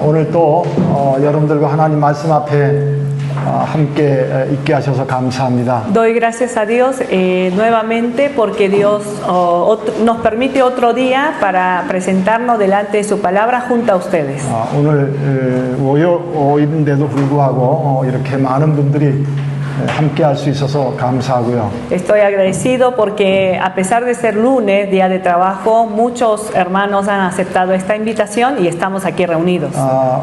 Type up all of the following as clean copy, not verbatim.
오늘 또 여러분들과 하나님 말씀 앞에 함께 있게 하셔서 감사합니다. Doy gracias a Dios nuevamente porque Dios nos permite otro día para presentarnos delante de su palabra junto a ustedes. 오늘 월요일인데도 불구하고 이렇게 많은 분들이 함께 할 수 있어서 감사하고요. Estoy agradecido porque a pesar de ser lunes, día de trabajo, muchos hermanos han aceptado esta invitación y estamos aquí reunidos.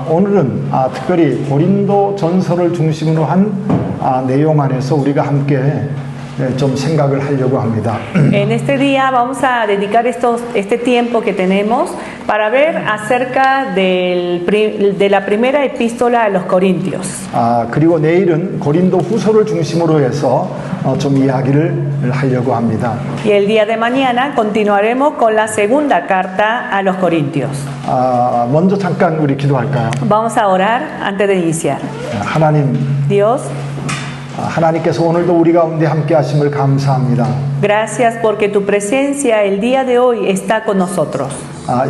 오늘은 특별히 고린도 전서를 중심으로 한 내용 안에서 우리가 함께 좀 생각을 하려고 합니다. En este día vamos a dedicar este tiempo que tenemos para ver acerca de la primera epístola a los Corintios. 그리고 내일은 고린도 후서를 중심으로 해서 좀 이야기를 하려고 합니다. Y el día de mañana continuaremos con la segunda carta a los Corintios. 먼저 잠깐 우리 기도할까요? Vamos a orar antes de iniciar. 하나님, Dios, 하나님께서 오늘도 우리 가운데 함께 하심을 감사합니다. gracias porque tu presencia el día de hoy está con nosotros.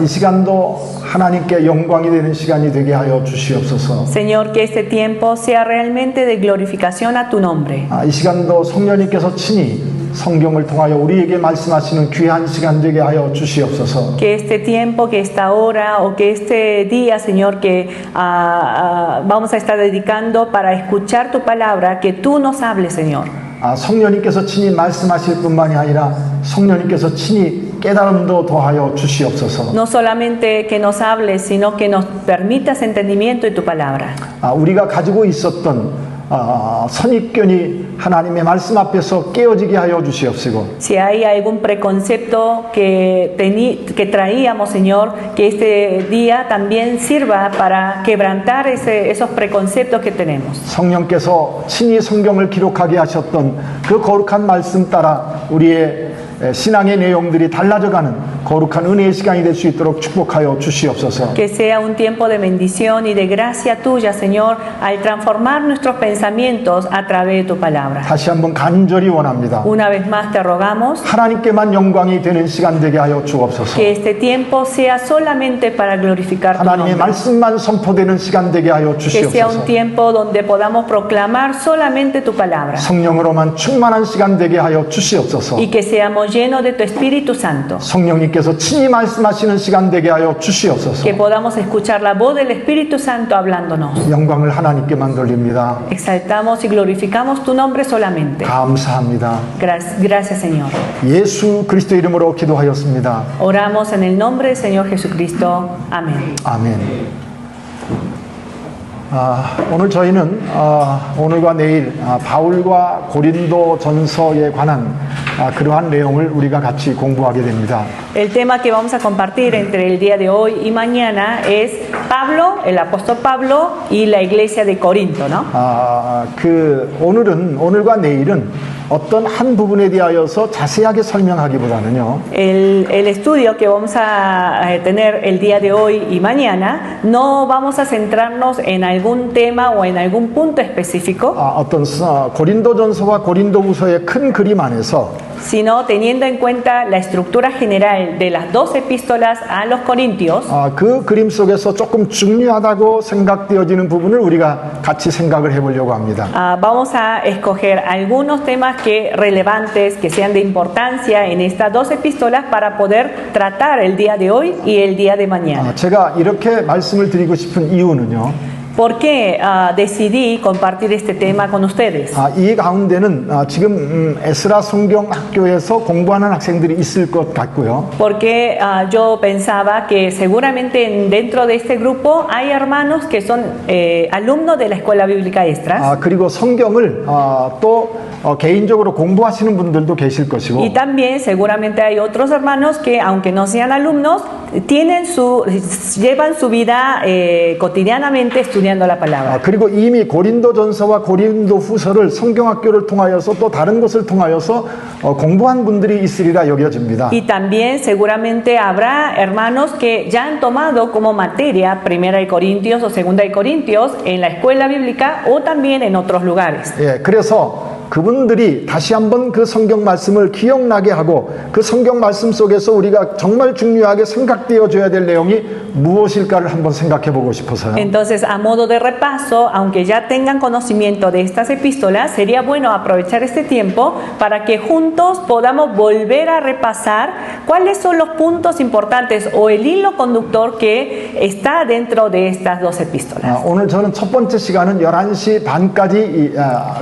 이 시간도 하나님께 영광이 되는 시간이 되게 하여 주시옵소서. Señor, que este tiempo sea realmente de glorificación a tu nombre. 이 시간도 성령님께서 친히 성경을 통하여 우리에게 말씀하시는 귀한 시간 되게 하여 주시옵소서. Que este tiempo, que esta hora o que este día, Señor, que vamos a estar dedicando para escuchar tu palabra, que tú nos hables, Señor. 성령님께서 친히 말씀하실 뿐만이 아니라 성령님께서 친히 깨달음도 더하여 주시옵소서. No solamente que nos hables, sino que nos permitas entendimiento de tu palabra. 우리가 가지고 있었던 선입견이 하나님의 말씀 앞에서 깨어지게 하여 주시옵시고. Si hay algún preconcepto que traíamos, Señor, que este día también sirva para quebrantar esos preconceptos que tenemos. 성령께서 친히 성경을 기록하게 하셨던 그 거룩한 말씀 따라 우리의 신앙의 내용들이 달라져가는 거룩한 은혜의 시간이 될 수 있도록 축복하여 주시옵소서. Que sea un tiempo de bendición y de gracia tuya, Señor, al transformar nuestros pensamientos a través de tu palabra. 다시 한번 간절히 원합니다. Una vez más te rogamos 하나님께만 영광이 되는 시간 되게 하여 주옵소서. que este tiempo sea solamente para glorificar tu 하나님의 nombre. 말씀만 선포되는 시간 되게 하여 Que sea un 주시옵소서. tiempo donde podamos proclamar solamente tu palabra. 성령으로만 충만한 시간 되게 하여 주시옵소서. Y que seamos llenos de tu Espíritu Santo. 성령님께서 친히 말씀하시는 시간 되게 하여 주시옵소서. Que podamos escuchar la voz del Espíritu Santo hablándonos. 영광을 하나님께만 돌립니다. Exaltamos y glorificamos tu nombre solamente. 감사합니다. Gracias, Señor. 예수 그리스도 이름으로 기도하였습니다. Oramos en el nombre del Señor Jesucristo. Amén. 아멘. 오늘 저희는 오늘과 내일 바울과 고린도 전서에 관한 그러한 내용을 우리가 같이 공부하게 됩니다. El tema que vamos a compartir entre el día de hoy y mañana es Pablo, el apóstol Pablo y la iglesia de Corinto, ¿no? 오늘과 내일은 어떤 한 부분에 대하여서 자세하게 설명하기보다는요. El estudio que vamos a tener el día de hoy y mañana no vamos a centrarnos en algún tema o en algún punto específico. 어떤 고린도전서와 고린도후서의 큰 그림 안에서 sino teniendo en cuenta la estructura general de las dos epístolas a los Corintios. 그 그림 속에서 조금 중요하다고 생각되어지는 부분을 우리가 같이 생각을 해보려고 합니다. Vamos a escoger algunos temas relevantes que sean de importancia en estas dos epístolas para poder tratar el día de hoy y el día de mañana. 제가 이렇게 말씀을 드리고 싶은 이유는요. ¿Por qué decidí compartir este tema con ustedes? 이 가운데는 지금 에스라 성경학교에서 공부하는 학생들이 있을 것 같고요. Porque yo pensaba que seguramente dentro de este grupo hay hermanos que son alumnos de la Escuela Bíblica Extras. 그리고 성경을 또 개인적으로 공부하시는 분들도 계실 것이고. Y también seguramente hay otros hermanos que aunque no sean alumnos llevan su vida cotidianamente estudiando la palabra. 그리고 이미 고린도전서와 고린도후서를 성경학교를 통하여서 또 다른 것을 통하여서 공부한 분들이 있으리라 여겨집니다. Y también seguramente habrá hermanos que ya han tomado como materia Primera de Corintios o Segunda de Corintios en la escuela bíblica o también en otros lugares. 그래서 그분들이 다시 한번 그 성경 말씀을 기억나게 하고 그 성경 말씀 속에서 우리가 정말 중요하게 생각되어 줘야 될 내용이 무엇일까를 한번 생각해 보고 싶어서요. Entonces, a modo de repaso, aunque ya tengan conocimiento de estas epístolas, sería bueno aprovechar este tiempo para que juntos podamos volver a repasar cuáles son los puntos importantes o el hilo conductor que está dentro de estas dos epístolas. 오늘 저는 첫 번째 시간은 11시 반까지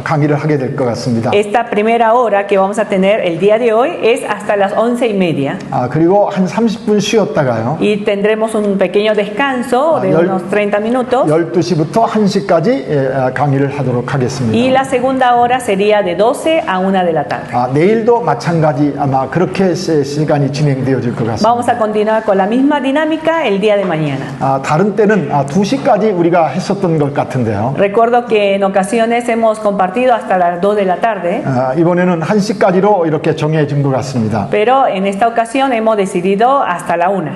강의를 하게 될 것 같습니다. Esta primera hora que vamos a tener el día de hoy es hasta las 11:30. 그리고 한 30분 쉬었다가요. Y tendremos un pequeño descanso de unos 30 minutos. 12시부터 1시까지 강의를 하도록 Y 하겠습니다. la segunda hora sería de 12 a 1 de la tarde. 내일도 마찬가지 아마 그렇게 시간이 진행되어질 것 같습니다. Vamos a continuar con la misma dinámica el día de mañana. 다른 때는 2시까지 우리가 했었던 것 같은데요. Recuerdo que en ocasiones hemos compartido hasta las 2 de la tarde, 이번에는 1시까지로 이렇게 정해진 것 같습니다. pero en esta ocasión hemos decidido hasta la 1.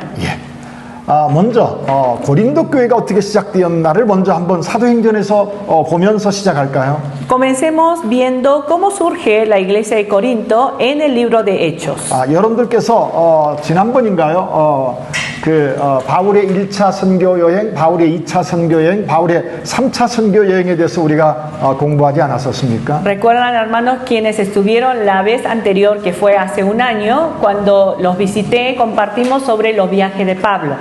먼저 고린도 교회가 어떻게 시작되었나를 먼저 한번 사도행전에서 보면서 시작할까요? Comencemos viendo cómo surge la iglesia de Corinto en el libro de Hechos. 여러분들께서 지난번인가요? 바울의 1차 선교 여행, 바울의 2차 선교 여행, 바울의 3차 선교 여행에 대해서 우리가 공부하지 않았었습니까? ¿Recuerdan, hermanos, quienes estuvieron la vez anterior, que fue hace un año, cuando los visité, compartimos sobre los viajes de Pablo?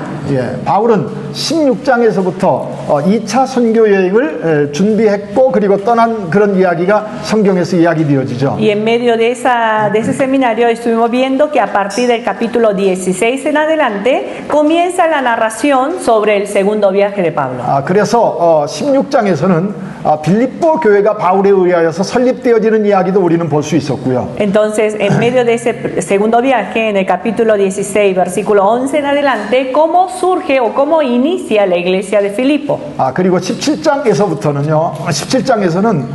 바울은 16장에서부터 2차 선교 여행을 준비했고 그리고 떠난 그런 이야기가 성경에서 이야기되어지죠. Y en medio de ese seminario estuvimos viendo que a partir del capítulo 16 en adelante comienza la narración sobre el segundo viaje de Pablo. 그래서 16장에서는 빌립보 교회가 바울에 의하여서 설립되어지는 이야기도 우리는 볼 수 있었고요. Entonces, en medio de ese segundo viaje, en el capítulo 16, versículo 11 en adelante, cómo surge o cómo inicia la iglesia de Filipo. 그리고 17장에서는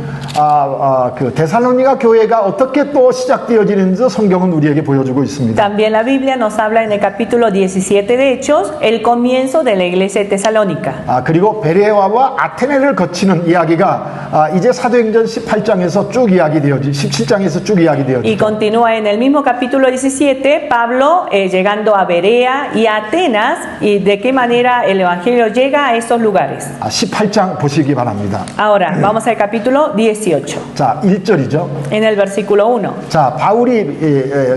그 데살로니가 교회가 어떻게 또 시작되어지는지 성경은 우리에게 보여주고 있습니다. También la Biblia nos habla en el capítulo 17 de Hechos el comienzo de la iglesia de Tesalónica. 그리고 베레아와 아테네를 거치는 이야기가 이제 사도행전 18장에서 쭉 이야기되어지 17장에서 쭉 이야기되어지. Y continúa en el mismo capítulo 17 Pablo llegando a Berea y a Atenas y de qué manera el evangelio llega a esos lugares. 18장 보시기 바랍니다. Ahora vamos al capítulo 18. 자, 1절이죠. En el versículo 1. 자,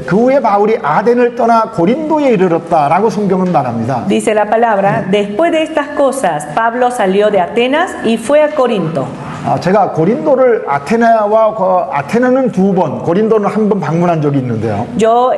그 후에 바울이 아덴을 떠나 고린도에 이르렀다라고 성경은 말합니다. Dice la palabra, después de estas cosas, Pablo salió de Atenas y fue a Corinto. 제가 고린도를 아테네는 2번, 고린도는 1번 방문한 적이 있는데요. Yo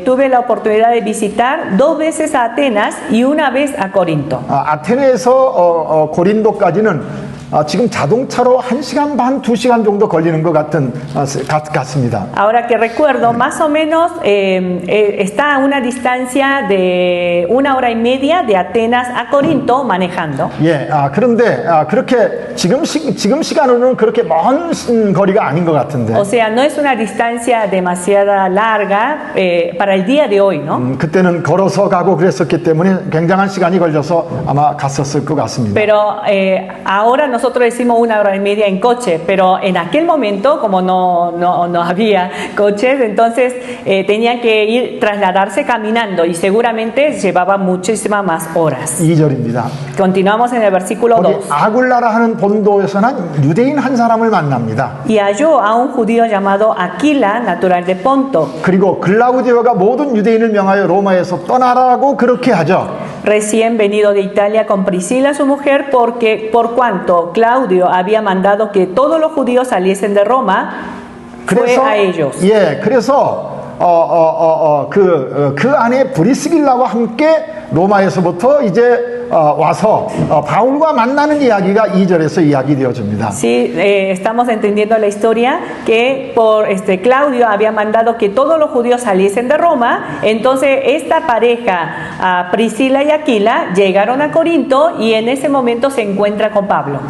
tuve la oportunidad de visitar 2 veces a Atenas y una vez a Corinto. 아테네에서 고린도까지는 지금 자동차로 1시간 반, 2시간 정도 걸리는 것 같습니다. Ahora que recuerdo, más o menos está a una distancia de 1 hora y media de Atenas a Corinto manejando. 그런데 그렇게 지금 시간으로는 그렇게 먼 거리가 아닌 것 같은데. O sea, no es una distancia demasiado larga para el día de hoy, ¿no? 그때는 걸어서 가고 그랬었기 때문에 굉장한 시간이 걸려서 아마 갔었을 것 같습니다. Pero ahora nosotros decimos 1 hora y media en coche, pero en aquel momento, como no había coches, entonces tenían que trasladarse caminando y seguramente llevaba muchísimas más horas. 2절입니다. Continuamos en el versículo 2. 아굴라라 하는 본도에서는 유대인 한 사람을 만납니다. Y halló a un judío llamado Aquila, natural de Ponto. 그리고 글라우디오가 모든 유대인을 명하여 로마에서 떠나라고 그렇게 하죠. Recién venido de Italia con Priscila su mujer, porque por cuanto Claudio había mandado que todos los judíos saliesen de Roma, fue a ellos. 그래서 그 안에 브리스길라와 함께 로마에서부터 이제 와서 바울과 만나는 이야기가 2절에서 이야기되어집니다. Sí, estamos entendiendo la historia que por Claudio había mandado que todos los judíos saliesen de Roma. Entonces esta pareja, Priscila y Aquila, llegaron a Corinto y en ese momento se encuentra con Pablo.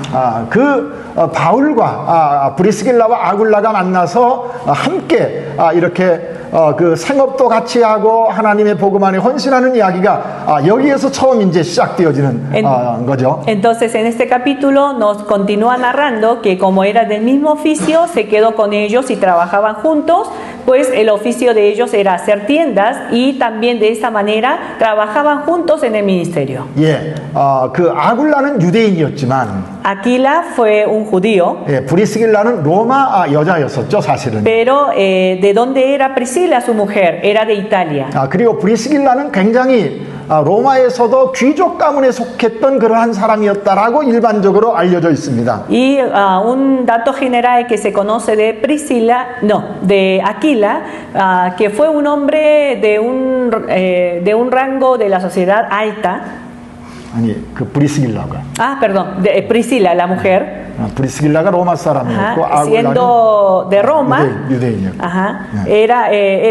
바울과 브리스길라와 아굴라가 만나서 함께 이렇게 그 생업도 같이 하고 하나님의 복음 안에 헌신하는 이야기가 여기에서 처음 이제 시작되어지는 거죠. Entonces en este capítulo nos continúa narrando que como era del mismo oficio, se quedó con ellos y trabajaban juntos, pues el oficio de ellos era hacer tiendas y también de esa manera trabajaban juntos en el ministerio. 예, 그 아굴라는 유대인이었지만 Aquila fue un judío, 예, 브리스길라는 로마 여자였었죠, 사실은. pero ¿de dónde era Priscila, su mujer? Era de Italia. 그리고 브리스길라는 굉장히 로마에서도 귀족 가문에 속했던 그러한 사람이었다라고 일반적으로 알려져 있습니다. Y un dato general que se conoce de Priscila, no, de Aquila, que fue un hombre de un rango de la sociedad alta. 아니, 그 브리스길라가. Perdón, de Priscila, la mujer. 브리스길라가 로마 사람이었고 Ajá, siendo de Roma, 유대인이었고. ajá,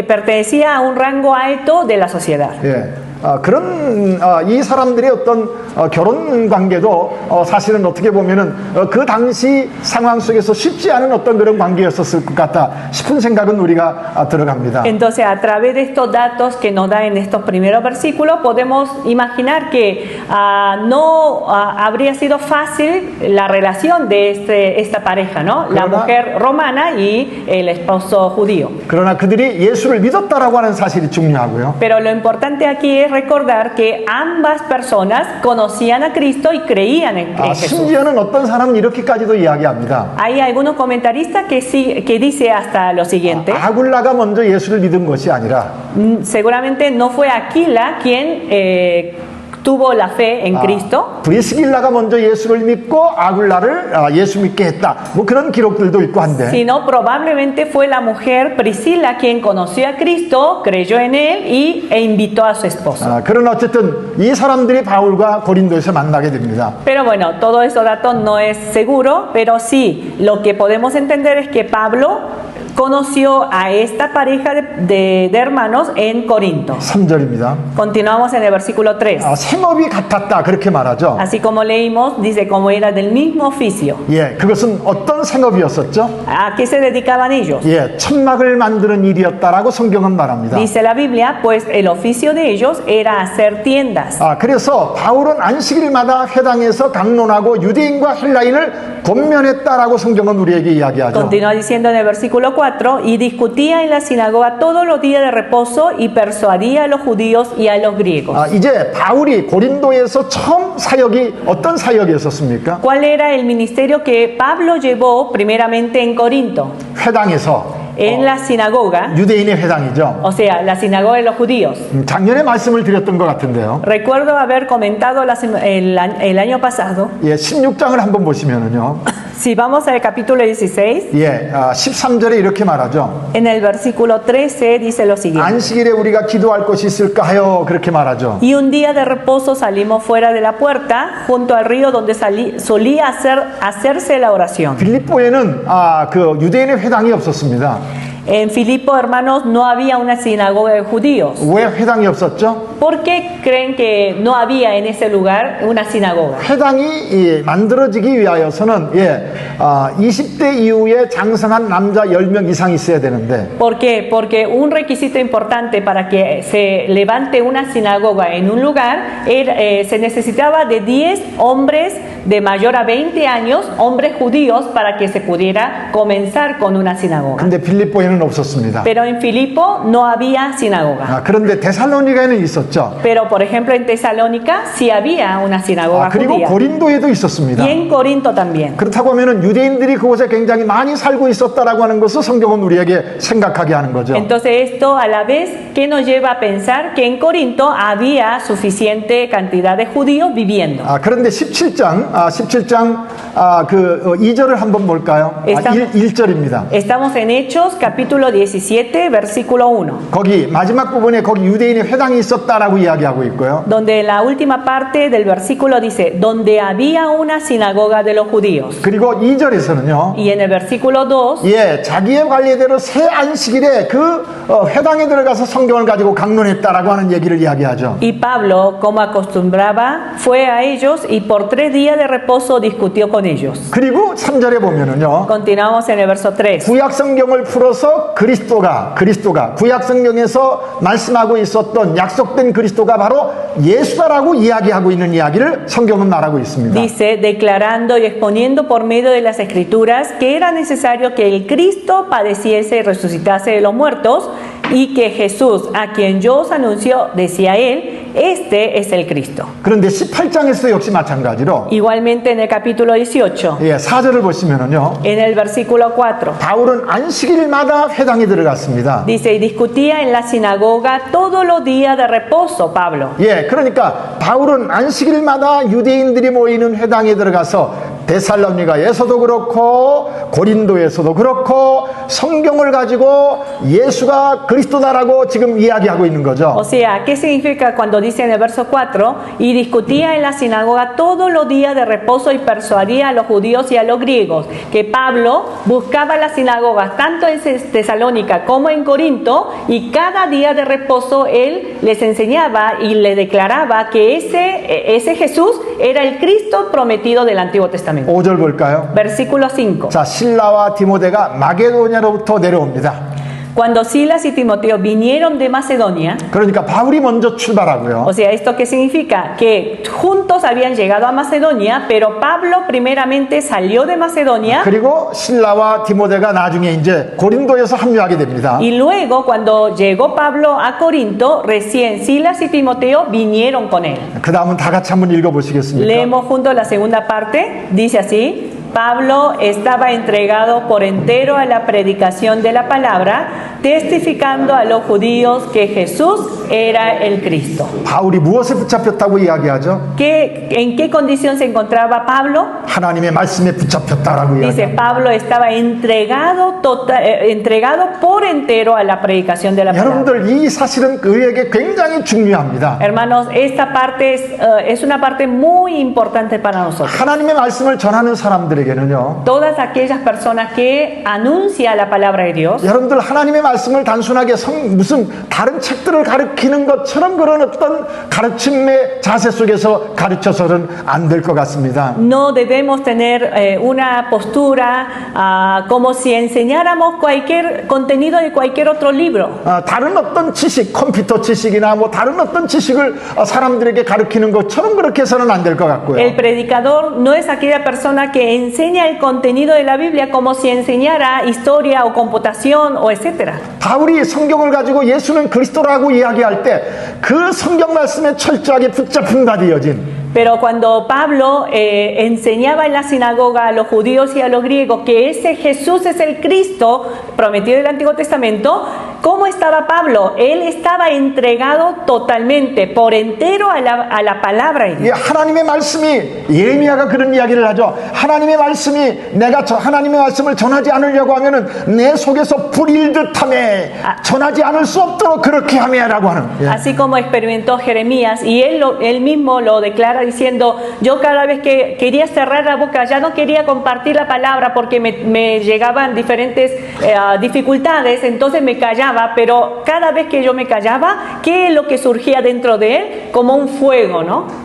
pertenecía a un rango alto de la sociedad. 예. 그런 이 사람들의 어떤 결혼 관계도 사실은 어떻게 보면은 그 당시 상황 속에서 쉽지 않은 어떤 그런 관계였었을 것 같다 싶은 생각은 우리가 들어갑니다. Entonces, a través de estos datos que nos da en estos primeros versículos, podemos imaginar que no habría sido fácil la relación de esta pareja, ¿no? La mujer romana y el esposo judío. 그러나 그들이 예수를 믿었다라고 하는 사실이 중요하고요. Pero lo importante aquí es recordar que ambas personas conocían a Cristo y creían en Jesús. 심지어는 어떤 사람은 이렇게까지도 이야기합니다. Hay algunos comentaristas que dice hasta lo siguiente. 아굴라가 먼저 예수를 믿은 것이 아니라 Seguramente no fue Aquila quien tuvo la fe en Cristo. 브리스길라가 먼저 예수를 믿고 아굴라를 예수 믿게 했다. 뭐 그런 기록들도 있고 한데. Sino probablemente fue la mujer Priscila quien conoció a Cristo, creyó en él e invitó a su esposo. 그러나 어쨌든 이 사람들이 바울과 고린도에서 만나게 됩니다. Pero bueno, todo esos datos no es seguro, pero sí, lo que podemos entender es que Pablo conoció a esta pareja de hermanos en Corinto. 3절입니다. Continuamos en el versículo 3. 생업이 같았다 그렇게 말하죠. Así como leímos, dice como era del mismo oficio. 예, 그것은 어떤 생업이었었죠? ¿A qué se dedicaban ellos? 예, 천막을 만드는 일이었다라고 성경은 말합니다. Dice la Biblia, pues el oficio de ellos era hacer tiendas. 그래서 바울은 안식일마다 회당에서 강론하고 유대인과 헬라인을 권면했다라고 성경은 우리에게 이야기하죠. Continúa diciendo en el versículo 4, y discutía en la sinagoga todos los días de reposo y persuadía a los judíos y a los griegos. 이제 바울이 고린도에서 처음 사역이 어떤 사역이었습니까? ¿Cuál era el ministerio que Pablo llevó primeramente en Corinto? 회당에서 En la sinagoga, 유대인의 회당이죠. o sea, la sinagoga de los judíos. 작년에 말씀을 드렸던 것 같은데요. Recuerdo haber comentado el año pasado. 예, 16장을 한번 보시면은요. Si vamos al capítulo 16, 예, 13절에 이렇게 말하죠. en el versículo 13 dice lo siguiente. 안식일에 우리가 기도할 곳이 있을까 하여 그렇게 말하죠. Y un día de reposo salimos fuera de la puerta, junto al río donde solía hacerse la oración. 빌립보에는 그 유대인의 회당이 없었습니다. En Filipo, hermanos, no había una sinagoga de judíos. 왜 회당이 없었죠? ¿Por qué creen que no había en ese lugar una sinagoga? 회당이 만들어지기 위하여서는 20대 이후에 장성한 남자 10명 이상 있어야 되는데 ¿Por qué? Porque un requisito importante para que se levante una sinagoga en un lugar se necesitaba de 10 hombres de mayor a 20 años, hombres judíos, para que se pudiera comenzar con una sinagoga. 근데 빌립보에는 없었습니다. Pero en Filipo no había sinagoga. 그런데 데살로니가에는 있었죠. Pero por ejemplo en Tesalónica sí había una sinagoga 그리고 judía. 고린도에도 있었습니다. Y en Corinto también. 그렇다고 하면은 유대인들이 그곳에 굉장히 많이 살고 있었다라고 하는 것을 성경은 우리에게 생각하게 하는 거죠. Entonces esto a la vez que nos lleva a pensar que en Corinto había suficiente cantidad de judíos viviendo. 그런데 17장 그 2절을 한번 볼까요? 1절입니다. Estamos en Hechos capítulo 17 versículo 1. 거기 마지막 부분에 거기 유대인의 회당이 있었다라고 이야기하고 있고요. Donde la última parte del versículo dice donde había una sinagoga de los judíos. 그리고 2절에서는요. Y en el versículo 2 자기의 관례대로 새 안식일에 그 회당에 들어가서 성경을 가지고 강론했다라고 하는 얘기를 이야기하죠. Y Pablo, como acostumbraba, fue a ellos y por 3 días de reposo discutió con ellos. 그리고 3절에 보면은요. Continuamos en el verso 3. 구약 성경을 풀어서 그리스도가 구약 성경에서 말씀하고 있었던 약속된 그리스도가 바로 예수다라고 이야기하고 있는 이야기를 성경은 말하고 있습니다. Dice, declarando y exponiendo por medio de las escrituras que era necesario que el Cristo padeciese y resucitase de los muertos y que Jesús, a quien yo os anuncio, decía él, este es el Cristo. 그런데 18장에서 역시 마찬가지로 Igualmente en el capítulo 18, 4절을 보시면은요. en el versículo 4, 바울은 안식일마다 회당에 들어갔습니다. dice, y discutía en la sinagoga todos los días de reposo, Pablo. 그러니까 바울은 안식일마다 유대인들이 모이는 회당에 들어가서 데살로니가에서도 그렇고 고린도에서도 그렇고 성경을 가지고 예수가 그리스도다라고 지금 이야기하고 있는 거죠. O sea, ¿qué significa cuando dice en el verso 4? Y discutía en la sinagoga todos los días de reposo y persuadía a los judíos y a los griegos. Que Pablo buscaba las sinagogas tanto en Tesalónica como en Corinto y cada día de reposo él les enseñaba y le declaraba que ese Jesús era el Cristo prometido del Antiguo Testamento. 5절 볼까요? Versículo 5. 자, 실라와 디모데가 마게도냐로부터 내려옵니다. Cuando Silas y Timoteo vinieron de Macedonia, 그러니까 바울이 먼저 출발하고요. o sea, ¿esto qué significa? Que juntos habían llegado a Macedonia, pero Pablo primeramente salió de Macedonia 그리고 실라와 디모데가 나중에 이제 고린도에서 합류하게 됩니다. y luego cuando llegó Pablo a Corinto, recién Silas y Timoteo vinieron con él. 그 다음은 다 같이 한번 읽어보시겠습니까? Leemos juntos la segunda parte, dice así. Pablo estaba entregado por entero a la predicación de la palabra, testificando a los judíos que Jesús era el Cristo. 바울이 무엇에 붙잡혔다고 이야기하죠? ¿En qué condición se encontraba Pablo? 하나님의 말씀에 붙잡혔다라고 Dice, 이야기합니다. Pablo estaba entregado por entero a la predicación de la palabra. 여러분들 이 사실은 그에게 굉장히 중요합니다. Hermanos, esta parte es una parte muy importante para nosotros. 하나님의 말씀을 전하는 사람들에게는요. Todas aquellas personas que anuncian la palabra de Dios, 여러분들 하나님의 말씀을 단순하게 무슨 다른 책들을 가르치는 것처럼 그런 어떤 가르침의 자세 속에서 가르쳐서는 안 될 것 같습니다. no debemos tener una postura como si enseñáramos cualquier contenido de cualquier otro libro. 다른 어떤 지식, 컴퓨터 지식이나 뭐 다른 어떤 지식을 사람들에게 가르치는 것처럼 그렇게 해서는 안 될 것 같고요. El predicador no es aquella persona que enseña el contenido de la Biblia como si enseñara historia o computación o etcétera. 바울이 성경을 가지고 예수는 그리스도라고 이야기할 때 그 성경 말씀에 철저하게 붙잡힌다 되어진 Pero cuando Pablo enseñaba en la sinagoga a los judíos y a los griegos que ese Jesús es el Cristo prometido del Antiguo Testamento, ¿cómo estaba Pablo? Él estaba entregado totalmente, por entero a la palabra de Dios. 하나님의 말씀이 예레미야가 그런 이야기를 하죠. 하나님의 말씀이 내가 하나님의 말씀을 전하지 않으려고 하면은 내 속에서 불일 듯하며 전하지 않을 수 없도록 그렇게 하며라고 하는. Así como experimentó Jeremías y él mismo lo declara diciendo, yo cada vez que quería cerrar la boca, ya no quería compartir la palabra porque me llegaban diferentes dificultades, entonces me callaba, pero cada vez que yo me callaba, ¿qué es lo que surgía dentro de él? Como un fuego, ¿no?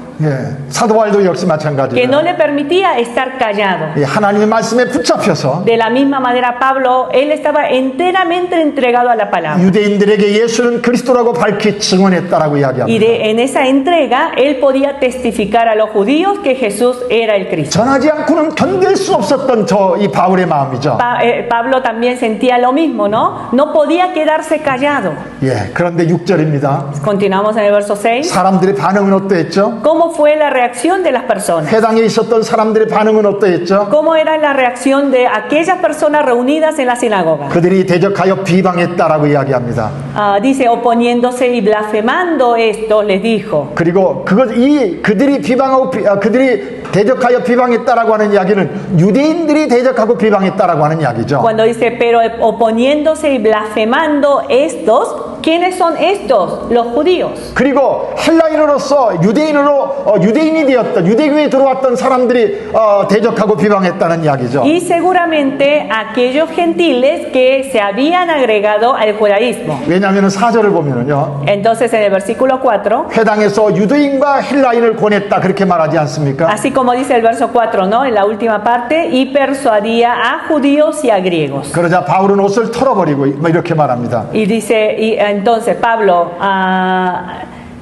사도 바울도 역시 Que 마찬가지예요. no le permitía estar callado. 하나님의 말씀에 붙잡혀서 De la misma manera, Pablo, él estaba enteramente entregado a la palabra. 유대인들에게 예수는 그리스도라고 밝히 증언했다라고 Y 이야기합니다. en esa entrega, él podía testificar a los judíos que Jesús era el Cristo. 전하지 않고는 견딜 수 없었던 이 바울의 마음이죠. Pablo también sentía lo mismo, ¿no? No podía quedarse callado. 그런데 6절입니다. Continuamos en el verso 6. 사람들의 반응은 어떠했죠? ¿Cómo fue la reacción de las personas? 회당에 있었던 사람들의 반응은 어떠했죠? ¿Cómo era la reacción de aquellas personas reunidas en la sinagoga? 그들이 대적하여 비방했다라고 이야기합니다. Dice, oponiéndose y blasfemando esto, les dijo. 그리고 그들이 대적하여 비방했다라고 하는 이야기는 유대인들이 대적하고 비방했다라고 하는 이야기죠. Cuando dice, pero oponiéndose y blasfemando estos, ¿Quiénes son estos? Los judíos. 그리고 헬라인으로서 유대인이 되었던 유대교에 들어왔던 사람들이 대적하고 비방했다는 이야기죠. Y seguramente aquellos gentiles que se habían agregado al judaísmo. 왜냐하면 4절을 보면은요. Entonces en el versículo 4, 회당에서 유대인과 헬라인을 권했다 그렇게 말하지 않습니까? así como dice el verso 4, ¿no? En la última parte, y persuadía a judíos y a griegos. 그러자 바울은 옷을 털어버리고 뭐 이렇게 말합니다. Y dice, y entonces Pablo,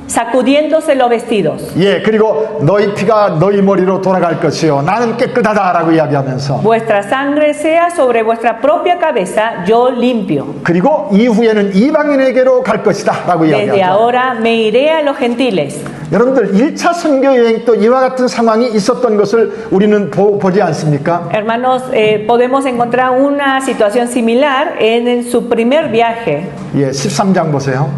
sacudiéndose los vestidos, 예, 그리고 너희 피가 너희 머리로 돌아갈 것이요 나는 깨끗하다라고 이야기하면서 vuestra sangre sea sobre vuestra propia cabeza, yo limpio. 그리고 이후에는 이방인에게로 갈 것이다라고 Desde 이야기하죠. ahora me iré a los gentiles. 여러분들 1차 선교 여행 또 이와 같은 상황이 있었던 것을 우리는 보지 않습니까? Hermanos, podemos encontrar una situación similar en su primer viaje. 예, 13장 보세요.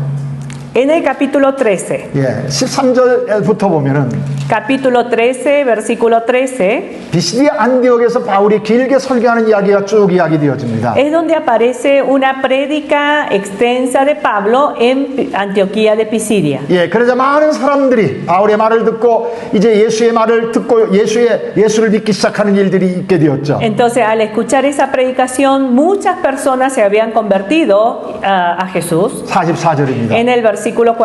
En el capítulo 13. 예, 13절부터 보면은 Capítulo 13, versículo 13. 비시디아 안디옥에서 바울이 길게 설교하는 이야기가 쭉 이야기되어집니다. Es donde aparece una prédica extensa de Pablo en Antioquía de Pisidia. 예, 그러자 많은 사람들이 바울의 말을 듣고 이제 예수의 말을 듣고 예수를 믿기 시작하는 일들이 있게 되었죠. Entonces, al escuchar esa predicación, muchas personas se habían convertido a Jesús. 44절입니다. En el versículo 그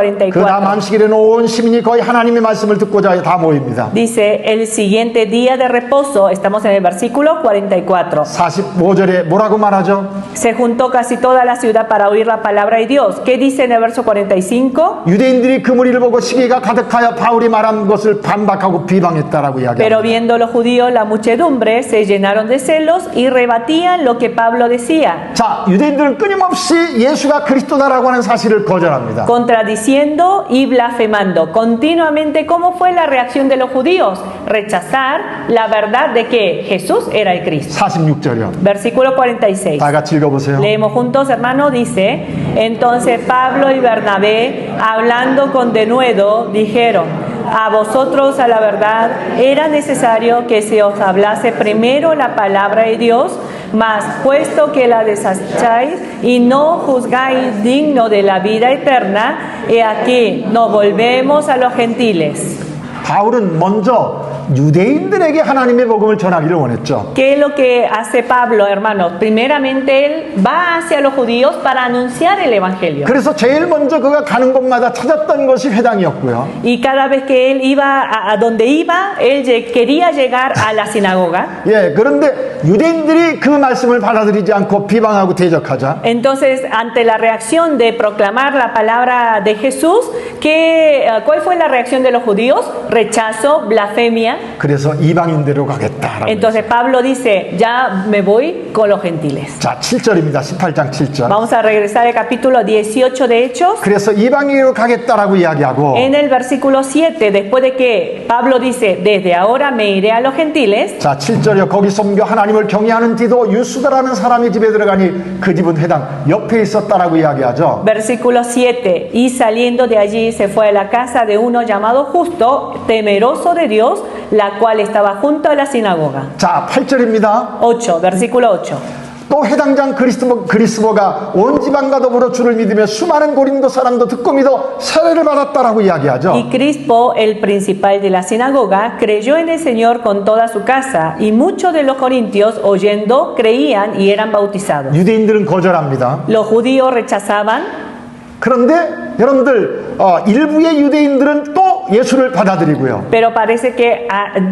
다음 44. 안식일에는 온 시민이 거의 하나님의 말씀을 듣고자 다 모입니다. Dice, el siguiente día de reposo, estamos en el versículo 44. 45절에 뭐라고 말하죠? Se juntó casi toda la ciudad para oír la palabra de Dios. ¿Qué dice en el verso 45? 유대인들이 그 무리를 보고 시기가 가득하여 바울이 말한 것을 반박하고 비방했다라고 Pero 이야기합니다. viendo los judíos la muchedumbre, se llenaron de celos y rebatían lo que Pablo decía, 자, 유대인들은 끊임없이 예수가 그리스도다라고 하는 사실을 거절합니다. contradiciendo y blasfemando continuamente. ¿Cómo fue la reacción de los judíos? Rechazar la verdad de que Jesús era el Cristo. 46절이요. Versículo 46. 다 같이 읽어보세요. Leemos juntos, hermano, dice, entonces Pablo y Bernabé, hablando con denuedo, dijeron, a vosotros a la verdad era necesario que se os hablase primero la palabra de Dios, mas puesto que la desecháis y no juzgáis digno de la vida eterna, he aquí nos volvemos a los gentiles. 바울은 먼저 유대인들에게 하나님의 복음을 전하기를 원했죠. ¿Qué es lo que hace Pablo, hermanos? Primeramente él va hacia los judíos para anunciar el evangelio. 그래서 제일 먼저 그가 가는 곳마다 찾았던 것이 회당이었고요. Y cada vez que él iba a donde iba, él quería llegar a la sinagoga. 예, 그런데 유대인들이 그 말씀을 받아들이지 않고 비방하고 대적하자. Entonces, ante la reacción de proclamar la palabra de Jesús, ¿cuál fue la reacción de los judíos? Rechazo, blasfemia. 그래서 이방인대로 가겠다라고. Entonces Pablo dice, ya me voy con los gentiles. 자, 7절입니다. 18장 7절. Vamos a regresar al capítulo 18 de Hechos. 그래서 이방인으로 가겠다라고 이야기하고 En el versículo 7, después de que Pablo dice, desde ahora me iré a los gentiles, 자, 7절이요. 거기 섬겨 하나님을 경외하는 디도 유수다라는 사람이 집에 들어가니 그 집은 회당 옆에 있었다라고 이야기하죠. versículo 7, y saliendo de allí se fue a la casa de uno llamado Justo, temeroso de Dios, la cual estaba junto a la sinagoga. 자, 8절입니다. 8, versículo 8. 또 회당장 그리스보가 온 지방과 더불어 주를 믿으며 수많은 고린도 사람도 듣고 믿어 세례를 받았다라고 이야기하죠. Y Crispo, el principal de la sinagoga, creyó en el Señor con toda su casa, y muchos de los corintios, oyendo, creían y eran bautizados. 유대인들은 거절합니다. Los judíos rechazaban, 그런데 여러분들 일부의 유대인들은 또 예수를 받아들이고요. pero parece que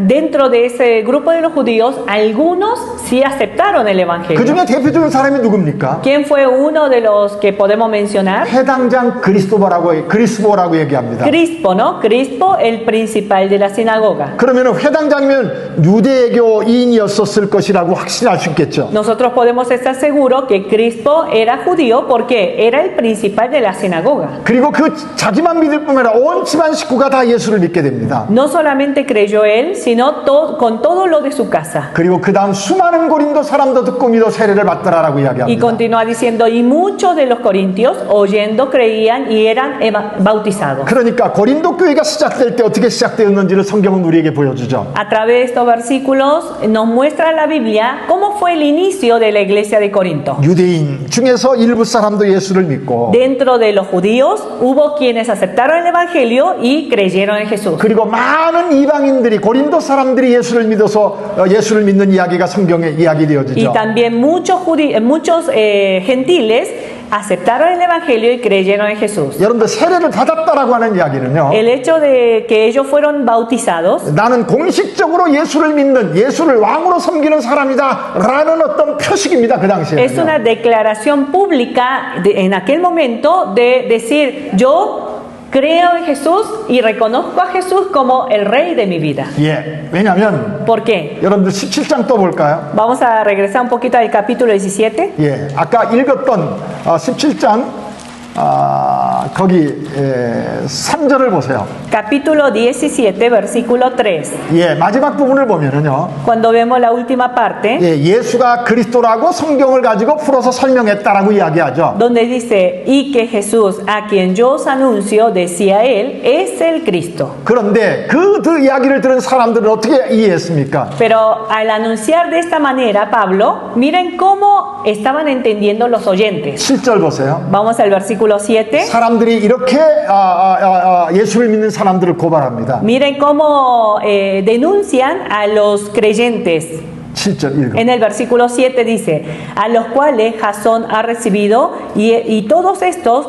dentro de ese grupo de los judíos, algunos sí aceptaron el 그 evangelio. 중에 대표적인 사람이 누굽니까? ¿Quién fue uno de los que podemos mencionar? 회당장 그리스보라고 얘기합니다. Crispo, ¿no? Crispo, el principal de la sinagoga. 그러면 회당장이면 유대교인이었을 것이라고 확신할 수 있겠죠. Nosotros podemos estar seguros que Crispo era judío porque era el principal de la sinagoga. 그리고 그 자기만 믿을 뿐만 아니라 온 집안 식구가 다 예수를 믿게 됩니다. No solamente creyó él, sino con todo lo de su casa. 그리고 그 다음 수많은 고린도 사람도 듣고 믿어 세례를 받더라라고 Y 이야기합니다. continúa diciendo, y muchos de los corintios, oyendo, creían y eran bautizados. 그러니까 고린도 교회가 시작될 때 어떻게 시작되었는지를 성경은 우리에게 보여주죠. A través de estos versículos nos muestra la Biblia cómo fue el inicio de la iglesia de Corinto. 유대인 중에서 일부 사람도 예수를 믿고 Dentro de los judíos hubo quienes aceptaron el evangelio y creyeron en Jesús. 그리고 많은 이방인들이 고린도 사람들이 예수를 믿어서 예수를 믿는 이야기가 성경에 이야기 Y 되어지죠. también muchos gentiles aceptaron el evangelio y creyeron en Jesús. 여러분들 세례를 받았다라고 하는 이야기는요. El hecho de que ellos fueron bautizados 나는 공식적으로 예수를 믿는 예수를 왕으로 섬기는 사람이다라는 어떤 표식입니다. 그 es 당시에는요. una declaración pública en aquel momento de decir yo creo en Jesús y reconozco a Jesús como el rey de mi vida. 예. 왜냐하면 ¿Por qué? 여러분들 17장 또 볼까요? Vamos a regresar un poquito al capítulo 17. 예. 아까 읽었던 17장 거기 3절을 보세요. Capítulo 17, versículo 3. 예. 마지막 부분을 보면은요. Cuando vemos la última parte, 예, 예수가 그리스도라고 성경을 가지고 풀어서 설명했다라고 이야기하죠. donde dice, y que Jesús, a quien yo os anuncio, decía él, es el Cristo. 그런데 그 이야기를 들은 사람들은 어떻게 이해했습니까? Pero al anunciar de esta manera, Pablo, miren cómo estaban entendiendo los oyentes. 7절 보세요. Vamos al versículo 7. 사람들이 이렇게 예수를 믿는 사람들을 고발합니다. Miren cómo denuncian a los creyentes. 7절 읽어. En el versículo 7 dice, a los cuales Jasón ha recibido y todos estos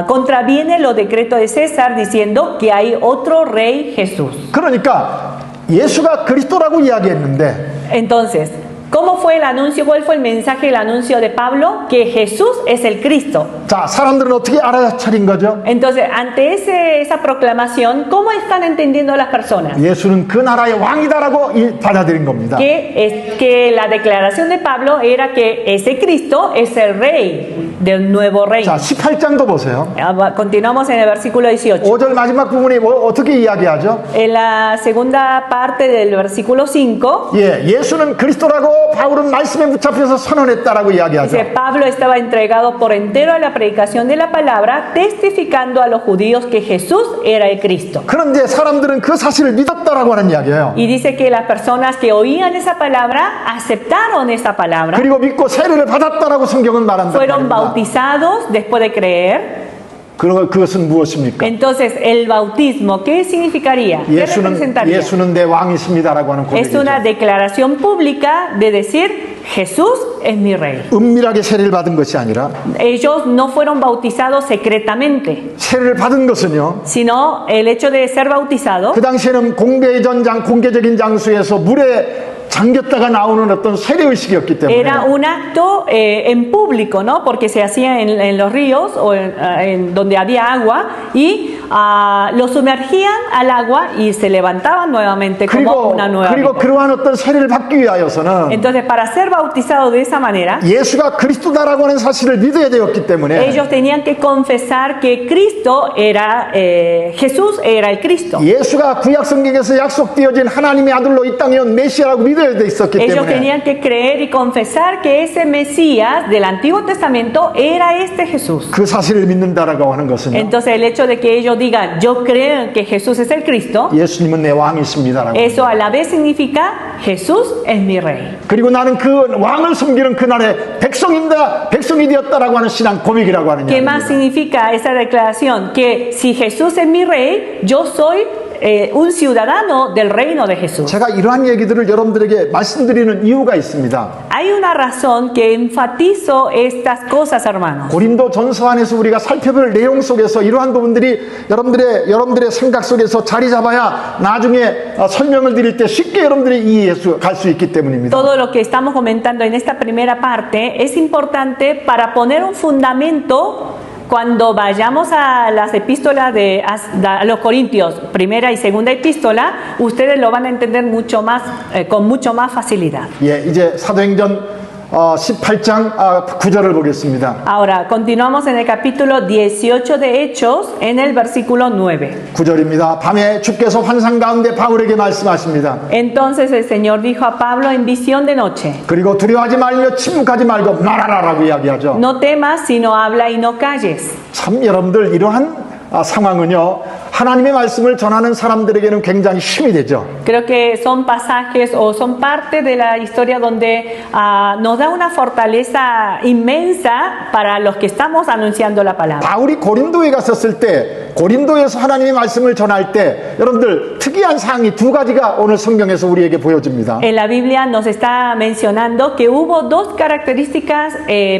contravienen los decretos de César diciendo que hay otro rey Jesús. 그러니까 예수가 그리스도라고 이야기했는데 Entonces, ¿cómo fue el anuncio? ¿Cuál fue el mensaje del anuncio de Pablo? Que Jesús es el Cristo. 자, 사람들은 어떻게 알아차린 거죠? Entonces, ante esa proclamación, ¿cómo están entendiendo las personas? 예수는 그 나라의 왕이다라고 받아들인 겁니다. Que la declaración de Pablo era que ese Cristo es el rey del nuevo reino. 자, 18장도 보세요. Continuamos en el versículo 18. 5절 마지막 부분이 어떻게 이야기하죠? En la segunda parte del versículo 5, 예, 예수는 그리스도라고 바울은 말씀에 붙잡혀서 선언했다라고 이야기하죠. dice, Pablo estaba entregado por entero a la predicación de la palabra, testificando a los judíos que Jesús era el Cristo. 그런데 사람들은 그 사실을 믿었다라고 하는 이야기예요. Y dice que las personas que oían esa palabra aceptaron esa palabra, 그리고 믿고 세례를 받았다라고 성경은 말한다. fueron bautizados después de creer. 그것은 무엇입니까? Entonces, el bautismo, ¿qué significaría? ¿Qué representaría? 예수는 내 왕이십니다라고 하는 Es 고백이죠. una declaración pública de decir, Jesús es mi rey. 은밀하게 세례를 받은 것이 아니라 Ellos no fueron bautizados secretamente, 세례를 받은 것은요. sino el hecho de ser bautizados 그 당시에는 공개적인 장소에서 물에 잠겼다가 나오는 어떤 세례의식이었기 때문에 era un acto en público, ¿no? Porque se hacía en los ríos o en donde había agua y lo sumergían al agua y se levantaban nuevamente como una nueva 그리고 vida. 그러한 어떤 세례를 받기 위하여서는 Entonces, para ser bautizados de esa manera, 예수가 그리스도다라고 하는 사실을 믿어야 되었기 때문에 ellos tenían que confesar que Cristo era, Jesús era el Cristo. 예수가 구약 성경에서 약속되어진 하나님의 아들로 이 땅에 온 메시아라고 믿어야 돼 있었기 Ellos 때문에 tenían que creer y confesar que ese Mesías del Antiguo Testamento era este Jesús. 그 사실을 믿는다라고 하는 것은요. Entonces el hecho de que ellos digan, yo creo que Jesús es el Cristo, 예수님은 내 왕이십니다라고. eso a la vez significa, Jesús es mi rey. 그리고 나는 그 왕을 섬기는 그날에 백성이 되었다라고 하는 신앙 고백이라고 하는 ¿Qué más 이야기입니다. significa esa declaración? Que si Jesús es mi rey, yo soy un ciudadano del reino de Jesús. 제가 이러한 얘기들을 여러분들에게 말씀드리는 이유가 있습니다. Hay una razón que enfatizo estas cosas, hermanos. 고린도 전서 안에서 우리가 살펴볼 내용 속에서 이러한 부분들이 여러분들의 생각 속에서 자리 잡아야 나중에 설명을 드릴 때 쉽게 여러분들이 이해해서 갈 수 있기 때문입니다. Todo lo que estamos comentando en esta primera parte es importante para poner un fundamento cuando vayamos a las epístolas a los Corintios, primera y segunda epístola, ustedes lo van a entender mucho más, con mucho más facilidad. 예, 이제 사도행전 18장 9절을 보겠습니다. Ahora, continuamos en el capítulo 18 de Hechos, en el versículo 9. 9절입니다. 밤에 주께서 환상 가운데 바울에게 말씀하십니다. Entonces el Señor dijo a Pablo en visión de noche, 그리고 두려워하지 말며 침묵하지 말고 말하라라고 이야기하죠. no temas, sino habla y no calles. 참 여러분들 이러한 상황은요 하나님의 말씀을 전하는 사람들에게는 굉장히 힘이 되죠. Creo que son pasajes o son parte de la historia donde nos da una fortaleza inmensa para los que estamos anunciando la palabra. 바울이 고린도에 갔었을 때, 고린도에서 하나님의 말씀을 전할 때 여러분들 특이한 사항이 두 가지가 오늘 성경에서 우리에게 보여집니다. En la Biblia nos está mencionando que hubo dos características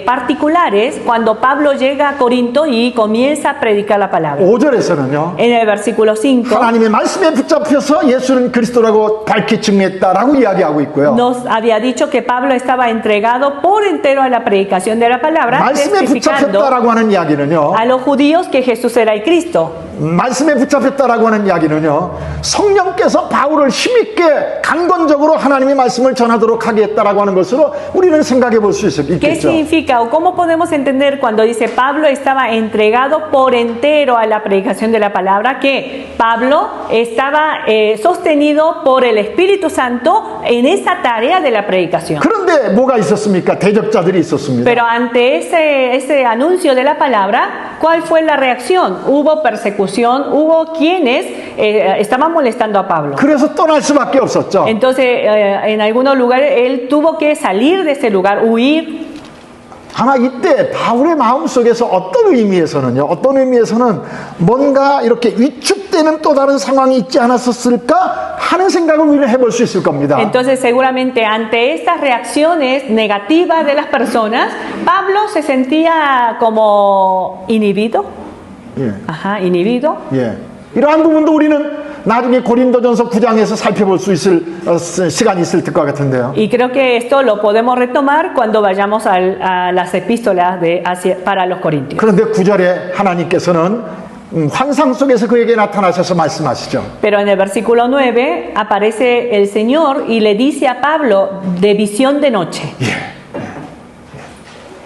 particulares cuando Pablo llega a Corinto y comienza a predicar la palabra. 5절에서는요. En el versículo 5 하나님의 말씀에 붙잡혀서 예수는 그리스도라고 밝히 증명했다라고 이야기하고 있고요. nos había dicho que Pablo estaba entregado por entero a la predicación de la palabra, 말씀에 testificando 붙잡혔다라고 하는 이야기는요. a los judíos que Jesús era el Cristo. 말씀에 붙잡혔다라고 하는 이야기는요. 성령께서 바울을 힘있게 강건적으로 하나님의 말씀을 전하도록 하게 했다라고 하는 것으로 우리는 생각해 볼 수 ¿Qué 있겠죠. significa o cómo podemos entender cuando dice Pablo estaba entregado por entero a la predicación de la palabra? Que Pablo estaba sostenido por el Espíritu Santo en esa tarea de la predicación. 그런데 뭐가 있었습니까? 대적자들이 있었습니다. Pero ante ese anuncio de la palabra, ¿cuál fue la reacción? Hubo persecución, hubo quienes estaban molestando a Pablo. 그래서 떠날 수밖에 없었죠. Entonces, en algunos lugares, él tuvo que salir de ese lugar, huir. 아마 이때 바울의 마음속에서 어떤 의미에서는 뭔가 이렇게 위축되는 또 다른 상황이 있지 않았었을까 하는 생각을 우리는 해볼 수 있을 겁니다. Entonces, seguramente ante estas reacciones negativas de las personas, Pablo se sentía como inhibido. 예. Ajá, inhibido. 예. 이러한 부분도 우리는 나중에 고린도전서 9장에서 살펴볼 수 있을 시간이 있을 것 같은데요. Y creo que esto lo podemos retomar cuando vayamos a las epístolas para los Corintios. 그런데 9절에 하나님께서는 환상 속에서 그에게 나타나셔서 말씀하시죠. Pero en el versículo 9 aparece el Señor y le dice a Pablo de visión de noche.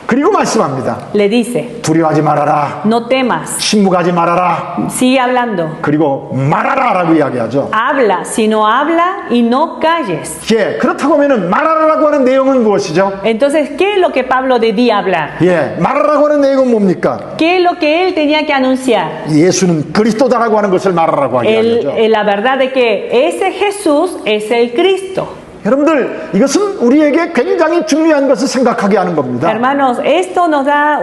그리고 말씀합니다. Le dice, 두려워하지 말아라. no temas, 침묵하지 말아라. sigue hablando. 그리고 말하라라고 이야기하죠. Habla, sino habla y no calles. 예, 그렇다고 하면은 말하라라고 하는 내용은 무엇이죠? Entonces, ¿qué es lo que Pablo debía hablar? 예, 말하라고 하는 내용은 뭡니까? ¿Qué es lo que él tenía que anunciar? 예수는 그리스도다라고 하는 것을 말하라고 이야기하죠. La verdad de que ese Jesús es el Cristo. 여러분들, 이것은 우리에게 굉장히 중요한 것을 생각하게 하는 겁니다. Hermanos, esto nos da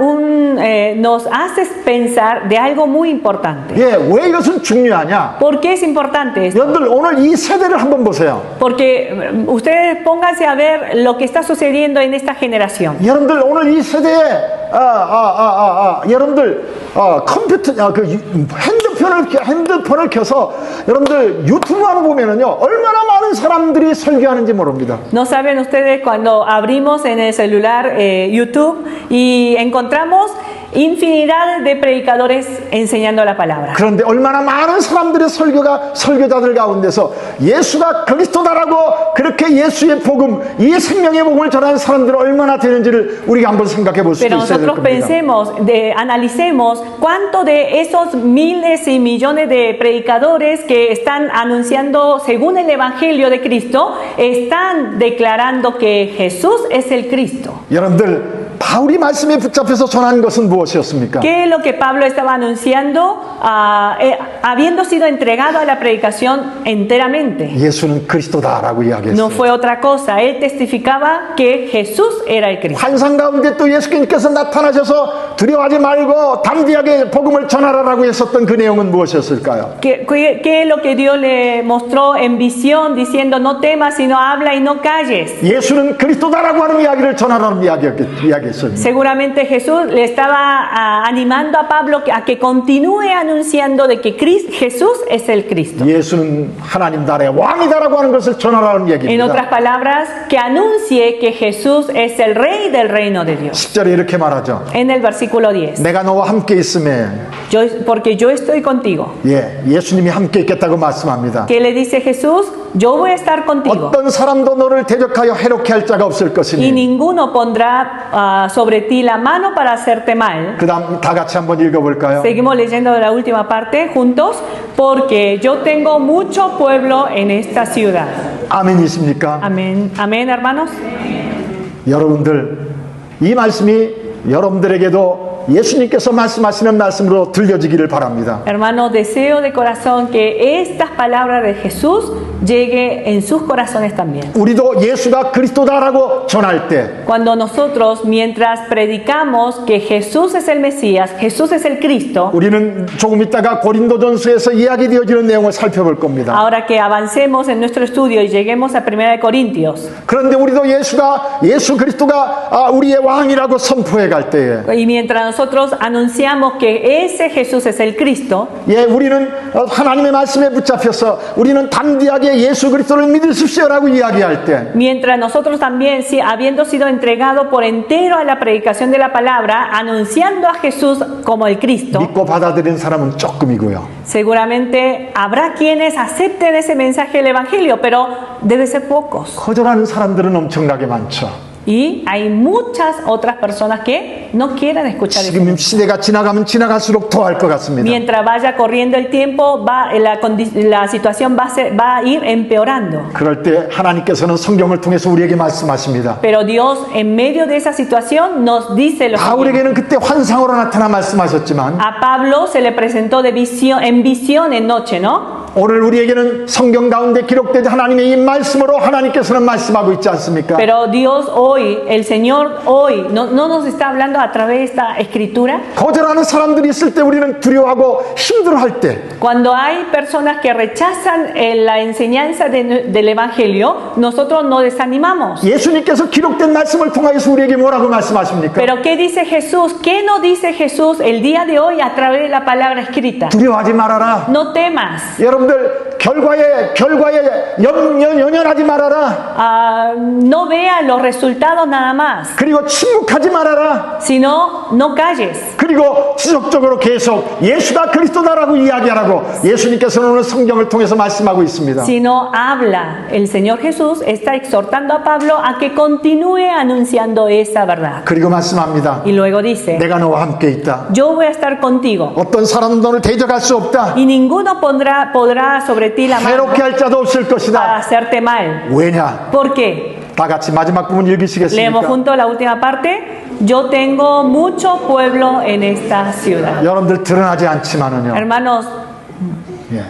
nos hace pensar de algo muy importante. 예, 왜 이것은 중요하냐? ¿Por qué es importante esto? 여러분들 오늘 이 세대를 한번 보세요. Porque ustedes pónganse a ver lo que está sucediendo en esta generación. 여러분들 오늘 이 세대에 여러분들 컴퓨터 핸드폰을 켜서 여러분들 유튜브만 보면은요 얼마나 많은 사람들이 설교하는지 모릅니다. No saben ustedes cuando abrimos en el celular YouTube y encontramos infinidad de predicadores enseñando la palabra. 그런데 얼마나 많은 사람들의 설교자들 가운데서 예수가 그리스도다라고 그렇게 예수의 복음, 이 생명의 복음을 전하는 사람들은 얼마나 되는지를 우리가 한번 생각해 볼 수 Pero 있어야 될 nosotros 겁니다. pensemos, analicemos cuánto de esos miles y millones de predicadores que están anunciando según el Evangelio de Cristo, están declarando que Jesús es el Cristo. 여러분들 바울이 말씀에 붙잡혀서 전한 것은 무엇이었습니까? ¿Qué es lo que Pablo estaba anunciando habiendo sido entregado a la predicación enteramente? 예수는 그리스도다라고 No 이야기했어요. fue otra cosa, él testificaba que Jesús era el Cristo. 환상 가운데 또 예수님께서 나타나셔서 두려워하지 말고 담대하게 복음을 전하라라고 했었던 그 내용은 무엇이었을까요? ¿Qué es lo que Dios le mostró en visión diciendo no temas sino habla y no calles? 예수는 그리스도다라고 하는 이야기를 전하라는 이야기했습니다. Seguramente Jesús le estaba animando a Pablo a que continúe anunciando de que Jesús es el Cristo. 예수는 하나님 나라의 왕이다라고 하는 것을 전하라는 En 얘기입니다. otras palabras, que anuncie que Jesús es el rey del reino de Dios. 10절에 이렇게 말하죠. En el versículo 10. 내가 너와 함께 있음에 Porque yo estoy contigo. 예수님이 함께 있겠다고 말씀합니다. ¿Qué le dice Jesús? Yo voy a estar contigo. 어떤 사람도 너를 대적하여 해롭게 할 자가 없을 Y 것이니. ninguno pondrá sobre ti la mano para hacerte mal. 그 다음 다 같이 한번 읽어볼까요? Seguimos leyendo la última parte juntos. Porque yo tengo mucho pueblo en esta ciudad. 아멘이십니까? Amén. Amén, hermanos. 여러분들 이 말씀이 여러분들에게도 예수님께서 말씀하시는 말씀으로 들려지기를 바랍니다. Hermanos, deseo de corazón que estas palabras de Jesús llegue en sus corazones también. 우리도 예수가 그리스도다라고 전할 때 Cuando nosotros, mientras predicamos que Jesús es el Mesías, Jesús es el Cristo, 우리는 조금 있다가 고린도전서에서 이야기되어지는 내용을 살펴볼 겁니다. ahora que avancemos en nuestro estudio y lleguemos a 1 Corintios, 그런데 우리도 예수 그리스도가 우리의 왕이라고 선포해 갈 때에 y mientras nosotros anunciamos que ese Jesús es el Cristo, 우리는 하나님의 말씀에 붙잡혀서 우리는 담대하게 예수 그리스도를 믿으십시오라고 이야기할 때 mientras nosotros también, habiendo sido entregados por entero a la predicación de la palabra, anunciando a Jesús como el Cristo, 믿고 받아들이는 사람은 조금이고요. seguramente habrá quienes acepten ese mensaje del Evangelio, pero debe ser pocos. 거절하는 사람들은 엄청나게 많죠. Y hay muchas otras personas que no quieren escuchar ese 지금 mensaje. 시대가 지나가면 지나갈수록 더할 것 같습니다. Mientras vaya corriendo el tiempo, la situación va a ir empeorando. 그럴 때 하나님께서는 성경을 통해서 우리에게 말씀하십니다. Pero Dios, en medio de esa situación, nos dice lo siguiente. 바울에게는 그때 환상으로 나타나 말씀하셨지만 A Pablo se le presentó en visión en noche, ¿no? 오늘 우리에게는 성경 가운데 기록된 하나님의 이 말씀으로 하나님께서는 말씀하고 있지 않습니까? Pero Dios hoy, el Señor hoy, no nos está hablando a través de esta escritura. 거절하는 사람들이 있을 때 우리는 두려워하고 힘들어할 때 Cuando hay personas que rechazan la enseñanza del Evangelio, nosotros nos desanimamos. 예수님께서 기록된 말씀을 통해서 우리에게 뭐라고 말씀하십니까? Pero ¿qué dice Jesús? ¿Qué nos dice Jesús el día de hoy a través de la palabra escrita? 두려워하지 말아라. No temas. 여러분들 결과에 연연하지 말아라. No veas los resultados nada más, 그리고 침묵하지 말아라. sino no calles. 그리고 지속적으로 계속 예수가 그리스도다라고 이야기하라고 예수님께서는 오늘 성경을 통해서 말씀하고 있습니다. Sino habla. El Señor Jesús está exhortando a Pablo a que continúe anunciando esa verdad. 그리고 말씀합니다. Y luego dice, 내가 너와 함께 있다. yo voy a estar contigo. 어떤 사람도 너를 대적할 수 없다. Y ninguno podrá sobre ti la mano 해롭게 할 자도 없을 para 것이다. hacerte mal. 왜냐? ¿Por qué? 다 같이 마지막 부분 Leemos 읽으시겠습니까? juntos la última parte. Yo tengo mucho pueblo en esta ciudad. 여러분들 드러나지 않지만은요. Hermanos, 예.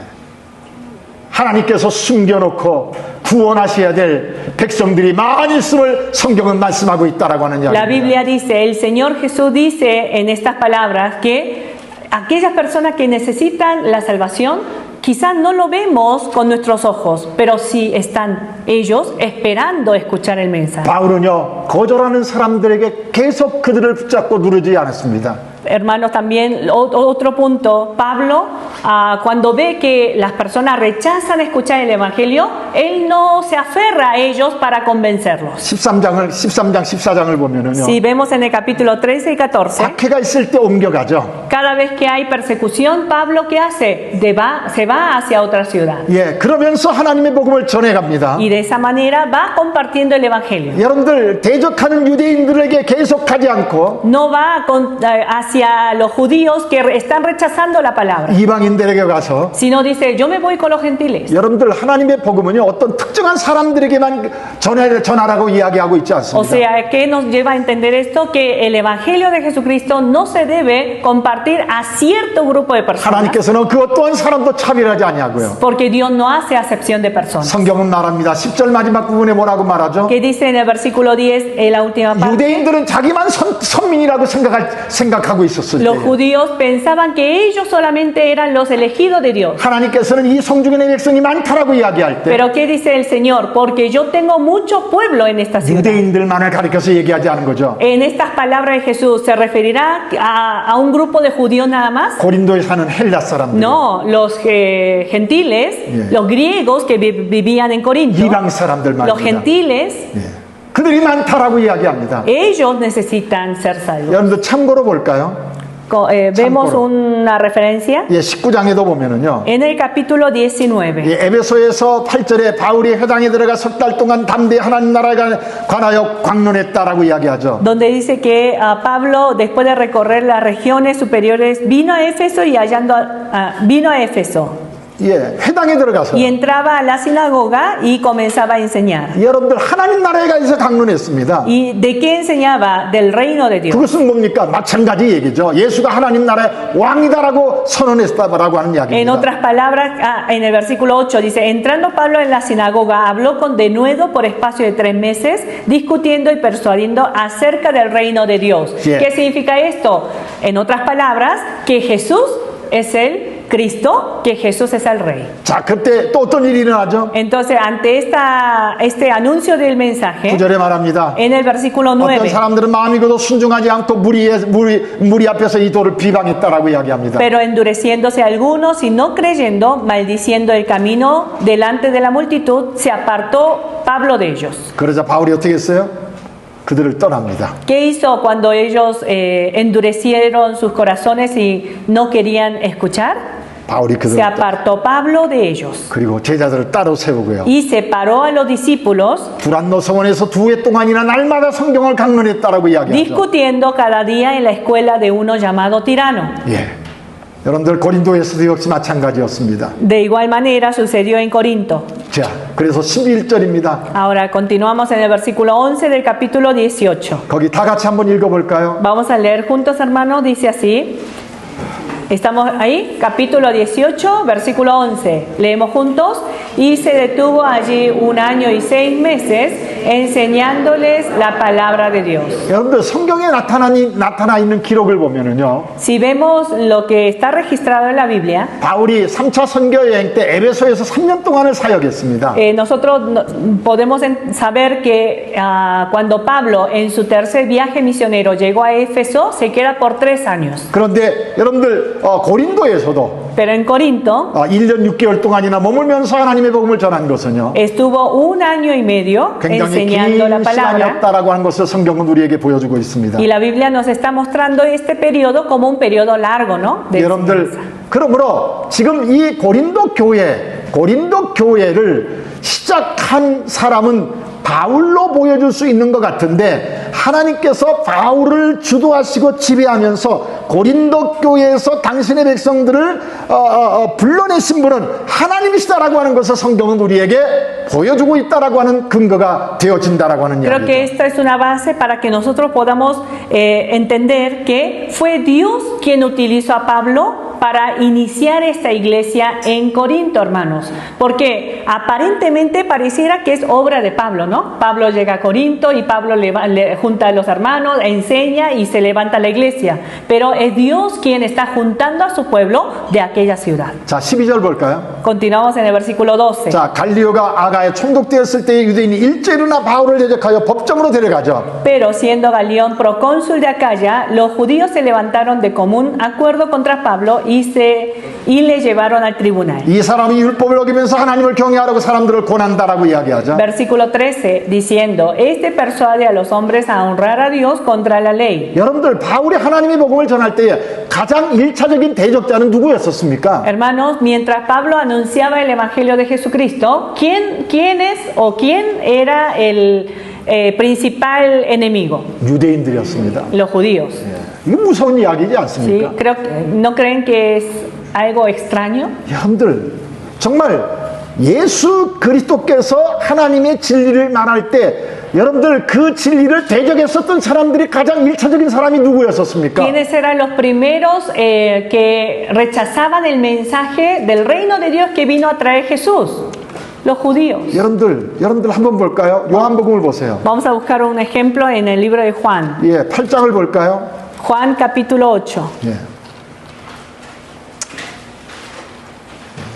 하나님께서 숨겨놓고 구원하셔야 될 백성들이 많이 있음을 성경은 말씀하고 있다라고 하는 la 이야기입니다. Biblia dice, el Señor Jesús dice en estas palabras que aquellas personas que necesitan la salvación, quizás no lo vemos con nuestros ojos, pero sí están ellos esperando escuchar el mensaje. 바울은요 거절하는 사람들에게 계속 그들을 붙잡고 누르지 않았습니다. Hermanos, también otro punto, Pablo, cuando ve que las personas rechazan escuchar el Evangelio, él no se aferra a ellos para convencerlos. 13장 14장을 보면은요. Si vemos en el capítulo 13 y 14, 박해가 있을 때 옮겨가죠. cada vez que hay persecución, Pablo, ¿qué hace? Se va hacia otra ciudad. 예, 그러면서 하나님의 복음을 전해갑니다. Y de esa manera va compartiendo el Evangelio. 여러분들 대적하는 유대인들에게 계속 가지 않고 No va hacia los judíos que están rechazando la palabra, 이방인들에게 가서 sino dice, yo me voy con los gentiles. 여러분들 하나님의 복음은요 어떤 특정한 사람들에게만 전하라고 이야기하고 있지 O 않습니다. sea, ¿qué nos lleva a entender esto? Que el Evangelio de Jesucristo no se debe compartir a cierto grupo de personas, 하나님께서는 그 어떠한 사람도 차별하지 아니하고요. porque Dios no hace acepción de personas. 성경은 말합니다. 10절 마지막 부분에 뭐라고 말하죠? ¿Qué dice en el versículo 10, en la última parte? 유대인들은 자기만 선민이라고 생각하고 있었을 Los 때 judíos pensaban que ellos solamente eran los elegidos de Dios. 하나님께서는 이 성중에 내 백성이 많다라고 이야기할 때 Pero ¿qué dice el Señor? Porque yo tengo mucho pueblo en esta ciudad. 유대인들만을 가리켜서 얘기하지 않은 거죠. En estas palabras de Jesús, ¿se referirá a un grupo de judíos nada más? 고린도에 사는 헬라 사람들, No, los gentiles, los griegos que vivían en Corinto, 이방 사람들 los 말입니다. gentiles, 예. 그들이 많다라고 이야기합니다. ellos necesitan ser salvos. 여러분들 참고로 볼까요? Vemos una referencia 예, 19장에도 보면은요. en el capítulo 19. 예, 에베소에서 8절에 바울이 회당에 들어가 석 달 동안 담대히 하나님 나라에 관하여 광론했다라고 이야기하죠. Donde dice que Pablo, después de recorrer las regiones superiores, vino a Éfeso y vino a Éfeso. 회당에 들어가서 y entraba a la sinagoga y comenzaba a enseñar. 여러분들 하나님 나라에 가서 강론했습니다. ¿Y de qué enseñaba? Del reino de Dios. 그것은 뭡니까? 마찬가지 얘기죠. 예수가 하나님 나라의 왕이다라고 선언했다라고 하는 En 이야기입니다. otras palabras, en el versículo 8 dice, entrando Pablo en la sinagoga, habló con denuedo por espacio de 3 meses, discutiendo y persuadiendo acerca del reino de Dios. Sí. ¿Qué significa esto? En otras palabras, que Jesús es el Cristo, que Jesús es el Rey. 자, 그때 또 어떤 일이 일어나죠? Entonces, ante este anuncio del mensaje, 9절에 말합니다. en el versículo 어떤 9, 사람들은 마음이 고도 순종하지 않고 무리 앞에서 이 돌을 비방했다라고 이야기합니다. pero endureciéndose algunos y no creyendo, maldiciendo el camino delante de la multitud, se apartó Pablo de ellos. 그러자 바울이 어떻게 했어요? 그들을 떠납니다. ¿Qué hizo cuando ellos endurecieron sus corazones y no querían escuchar? 바울이 Se 그들을 apartó Pablo de ellos 그리고 제자들을 따로 세우고요. y separó a los discípulos, 두란노 성원에서 2회 동안이나 날마다 성경을 강론했다라고 이야기하죠. discutiendo cada día en la escuela de uno llamado Tirano. 예, 여러분들 고린도에서도 역시 마찬가지였습니다. De igual manera sucedió en Corinto. 자, 그래서 11절입니다. Ahora continuamos en el versículo 11 del capítulo 18. 거기 다 같이 한번 읽어볼까요? Vamos a leer juntos, hermanos, dice así. Estamos ahí, capítulo 18, versículo 11. Leemos juntos. Y se detuvo allí 1 año y 6 meses enseñándoles la palabra de Dios. 여러분들 성경에 나타나 있는 기록을 보면은요, Si vemos lo que está registrado en la Biblia, 바울이 3차 선교 여행 때 에베소에서 3년 동안을 사역했습니다. nosotros podemos saber que cuando Pablo en su tercer viaje misionero llegó a Éfeso, se queda por 3 años. 그런데 여러분들 고린도에서도 Pero en Corinto 1년 6개월 동안이나 머물면서 하나님의 복음을 전한 것은요, estuvo 1 año y medio 굉장히 enseñando la 긴 palabra. 시간이었다라고 하는 것을 성경은 우리에게 보여주고 있습니다. Y la Biblia nos está mostrando este periodo como un periodo largo, ¿no? De 여러분들, enseñanza. 그러므로 지금 이 고린도 교회를 시작한 사람은 바울로 보여줄 수 있는 것 같은데, 하나님께서 바울을 주도하시고 지배하면서 고린도 교회에서 당신의 백성들을 불러내신 분은 하나님이시다라고 하는 것을 성경은 우리에게 보여주고 있다라고 하는 근거가 되어진다라고 하는 Creo que 이야기죠. esta es una base para que nosotros podamos entender que fue Dios quien utilizó a Pablo para iniciar esta iglesia en Corinto, hermanos. Porque aparentemente pareciera que es obra de Pablo, ¿no? Pablo llega a Corinto y Pablo le junta a los hermanos, enseña y se levanta la iglesia. Pero es Dios quien está juntando a su pueblo de aquella ciudad. 자, 12절 볼까요? Continuamos en el versículo 12. 자, 갈리오가 아가에 총독되었을 때 유대인이 일제히 일어나 바울을 대적하여 법정으로 데려가죠. Pero siendo Galión procónsul de Acaya, los judíos se levantaron de común acuerdo contra Pablo y le llevaron al tribunal. 이 사람이 율법을 어기면서 하나님을 경외하라고 사람들을 권한다라고 이야기하죠. Versículo 13, diciendo, este persuade a los hombres a honrar a Dios contra la ley. 여러분들, 바울이 하나님의 복음을 전할 때에 가장 1차적인 대적자는 누구였었습니까? Hermanos, mientras Pablo anunciaba el evangelio de Jesucristo, ¿quién era el principal enemigo? 유대인들이었습니다. Los judíos. 이거 무서운 이야기지 ¿Sí? 않습니까? ¿No creen que es algo extraño? 여러분들, 정말 예수 그리스도께서 하나님의 진리를 말할 때 여러분들 그 진리를 대적했었던 사람들이 가장 1차적인 사람이 누구였었습니까? ¿Quiénes eran los primeros que rechazaban el mensaje del reino de Dios que vino a traer Jesús? Los judíos. 여러분들 한번 볼까요? 요한복음을 보세요. Vamos a buscar un ejemplo en el libro de Juan. 예, 8장을 볼까요? Juan capítulo 8. 예.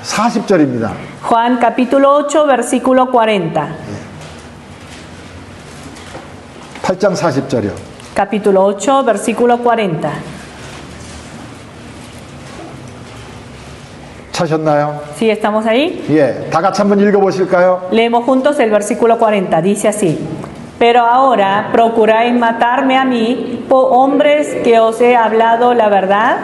40절입니다. Juan capítulo 8 versículo 40. 8장 40절이요. Capítulo 8 versículo 40. 찾으셨나요? ¿Sí estamos ahí? 예, 다 같이 한번 읽어보실까요? Leemos juntos el versículo 40. Dice así. Pero ahora procuráis matarme a mí, hombres que os he hablado la verdad,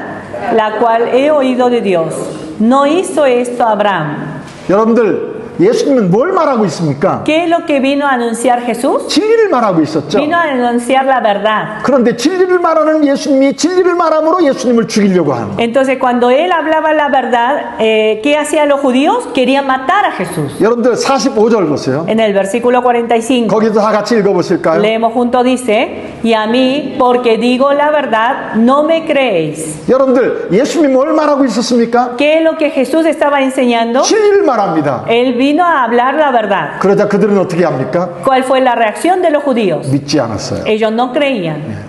la cual he oído de Dios. No hizo esto Abraham. 여러분들, 예수님은 뭘 말하고 있습니까? ¿Qué es lo que vino a anunciar Jesús? 진리를 말하고 있었죠. Vino a anunciar la verdad. 그런데 진리를 말하는 예수님이 진리를 말함으로 예수님을 죽이려고 하는 거예요. Entonces, cuando él hablaba la verdad, ¿qué hacían los judíos? Querían matar a Jesús. 여러분들 45절 보세요. En el versículo 45, 거기도 다 같이 읽어보실까요? leemos juntos, dice, y a mí, porque digo la verdad, no me creéis. 여러분들 예수님이 뭘 말하고 있었습니까? ¿Qué es lo que Jesús estaba enseñando? 진리를 말합니다. Él vino a hablar la verdad. 그러자 그들은 어떻게 합니까? ¿Cuál fue la reacción de los judíos? 믿지 않았어요. Ellos no creían.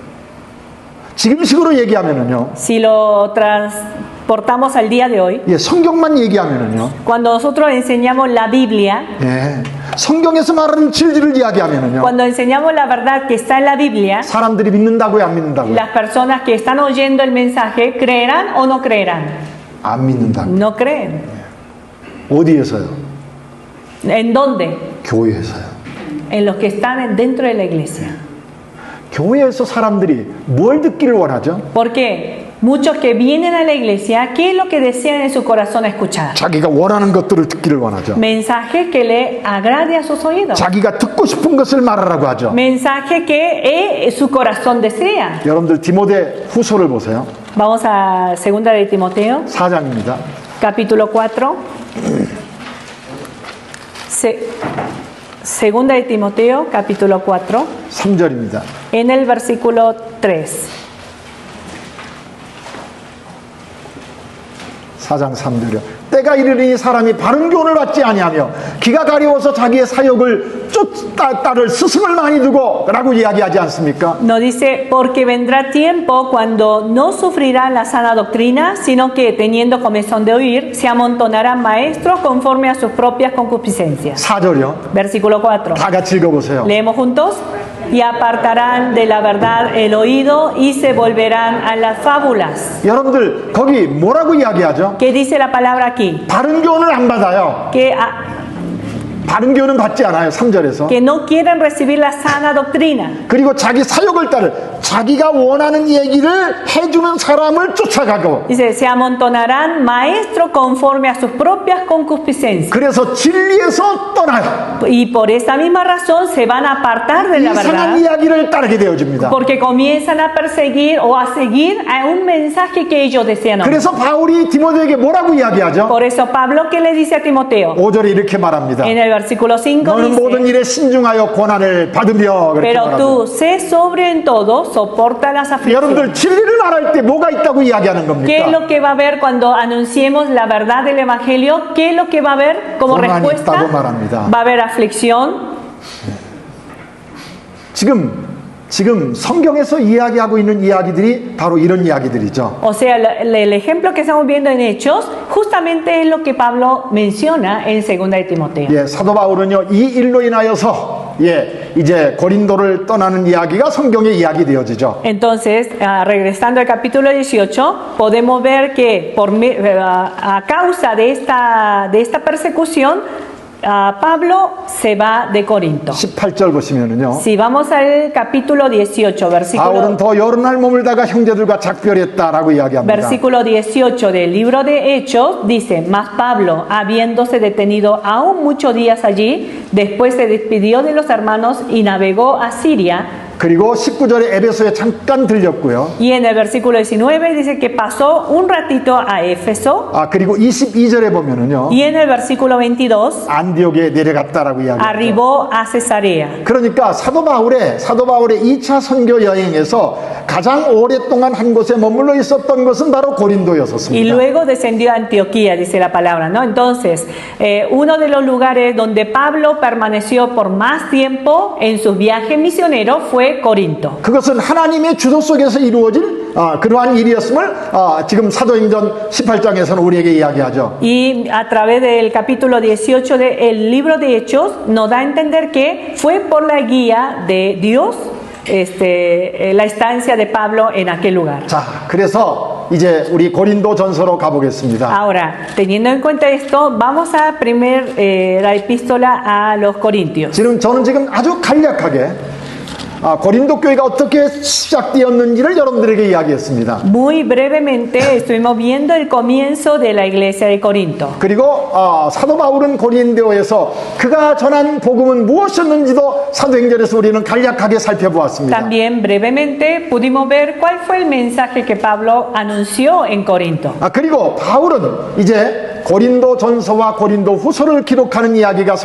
지금식으로 얘기하면은요. Si lo transportamos al día de hoy, 예, 성경만 얘기하면은요. cuando nosotros enseñamos la Biblia, 예. 성경에서 말하는 진리를 이야기하면은요. cuando enseñamos la verdad que está en la Biblia, 사람들이 믿는다고요, 안 믿는다고요? las personas que están oyendo el mensaje, ¿creerán o no creerán? 안 믿는다고. No creen. 어디에서요? ¿En dónde? 교회에서요. En los que están dentro de la iglesia. 교회에서 사람들이 뭘 듣기를 원하죠? Porque muchos que vienen a la iglesia, ¿qué es lo que desean en su corazón escuchar? 자기가 원하는 것들을 듣기를 원하죠. Mensaje que le agrade a sus oídos. 자기가 듣고 싶은 것을 말하라고 하죠. Mensaje que su corazón desea. 여러분들 디모데 후서를 보세요. Vamos a 2 de Timoteo, 4장입니다. capítulo 4. Segunda de Timoteo, capítulo 4, 3절입니다. en el versículo 3. 4장 3절이요. 때가 이르니 사람이 바른 교훈을 받지 아니하며 기가 가려워서 자기의 사욕을 따를 스승을 많이 두고 라고 이야기하지 않습니까? No dice, porque vendrá tiempo cuando no sufrirán la sana doctrina, sino que teniendo comezón de oír, se amontonarán maestros conforme a sus propias concupiscencias. 4절이요. Versículo 4. 다 같이 읽어보세요. Leemos juntos. Y apartarán de la verdad el oído y se volverán a las fábulas. 여러분들 거기 뭐라고 이야기하죠? ¿Qué dice la palabra aquí? 바른 교훈을 안 받아요. 바른 교훈은 받지 않아요. 3절에서. Que no quieren recibir la sana doctrina. 그리고 자기 사욕을 따를 자기가 원하는 얘기를 해주는 사람을 쫓아가고 Dice, se amontonarán maestros conforme a sus propias concupiscencias. 그래서 진리에서 떠나요. Y por esa misma razón se van a apartar de la 이상한 verdad. 이야기를 따르게 되어집니다. Porque comienzan a perseguir o a seguir a un mensaje que ellos desean oír. 그래서 바울이 디모데에게 뭐라고 이야기하죠? Por eso Pablo, ¿qué le dice a Timoteo? 5절에 이렇게 말합니다. En el versículo 5 너는 모든 dice, 일에 신중하여 고난을 받으며 그렇게 pero 말합니다. tú sé sobre en todo, soporta las 여러분들 aflicciones. 진리를 말할 때 뭐가 있다고 이야기하는 ¿Qué es 겁니까? lo que va a haber cuando anunciemos la verdad del Evangelio? ¿Qué es lo que va a haber como 고난이 respuesta? 있다고 말합니다. Va a haber aflicción. 지금 성경에서 이야기하고 있는 이야기들이 바로 이런 이야기들이죠. O sea, el ejemplo que estamos viendo en Hechos justamente es lo que Pablo menciona en 2 de Timoteo. 예, 사도 바울은요, 이 일로 인하여서 이제 고린도를 떠나는 이야기가 성경에 이야기되어지죠. Entonces, regresando al capítulo 18, podemos ver que a causa de esta persecución, Pablo se va de Corinto. 18절 보시면은요. Si vamos al capítulo 18, 바울은 더 여러 날 머물다가 형제들과 작별했다라고 이야기합니다. versículo 18 del libro de Hechos, dice, mas Pablo, habiéndose detenido aún muchos días allí, después se despidió de los hermanos y navegó a Siria. 그리고 19절에 에베소에 잠깐 들렸고요. Y en el versículo 19 dice que pasó un ratito a Éfeso. 그리고 22절에 보면은요. Y en el versículo 22 안디옥에 내려갔다라고 이야기합니다. arribó a Cesarea. 그러니까 사도 바울의 2차 선교 여행에서 가장 오랫동안 한 곳에 머물러 있었던 것은 바로 Y 고린도였었습니다. luego descendió a Antioquía, dice la palabra, ¿no? Entonces, uno de los lugares donde Pablo permaneció por más tiempo en sus viajes misioneros fue Corinto. 그것은 하나님의 주도 속에서 이루어진 그러한 일이었음을 지금 사도행전 18장에서는 우리에게 이야기하죠. Y a través del capítulo 18 del libro de Hechos nos da a entender que fue por la guía de Dios la estancia de Pablo en aquel lugar. 자, 그래서 이제 우리 고린도 전서로 가보겠습니다. Ahora, teniendo en cuenta esto, vamos a la epístola a los Corintios. 저는 지금 아주 간략하게 고린도 교회가 어떻게 시작되었는지를 여러분들에게 이야기했습니다. Muy brevemente estuvimos viendo el comienzo de la iglesia de Corinto. 그리고 사도 바울은 고린도에서 그가 전한 복음은 무엇이었는지도 사도행전에서 우리는 간략하게 살펴보았습니다. También brevemente pudimos ver cuál fue el mensaje que Pablo anunció en Corinto. 그리고 바울은 이제 고린도 전서와 고린도 후서를 기록하는 이야기가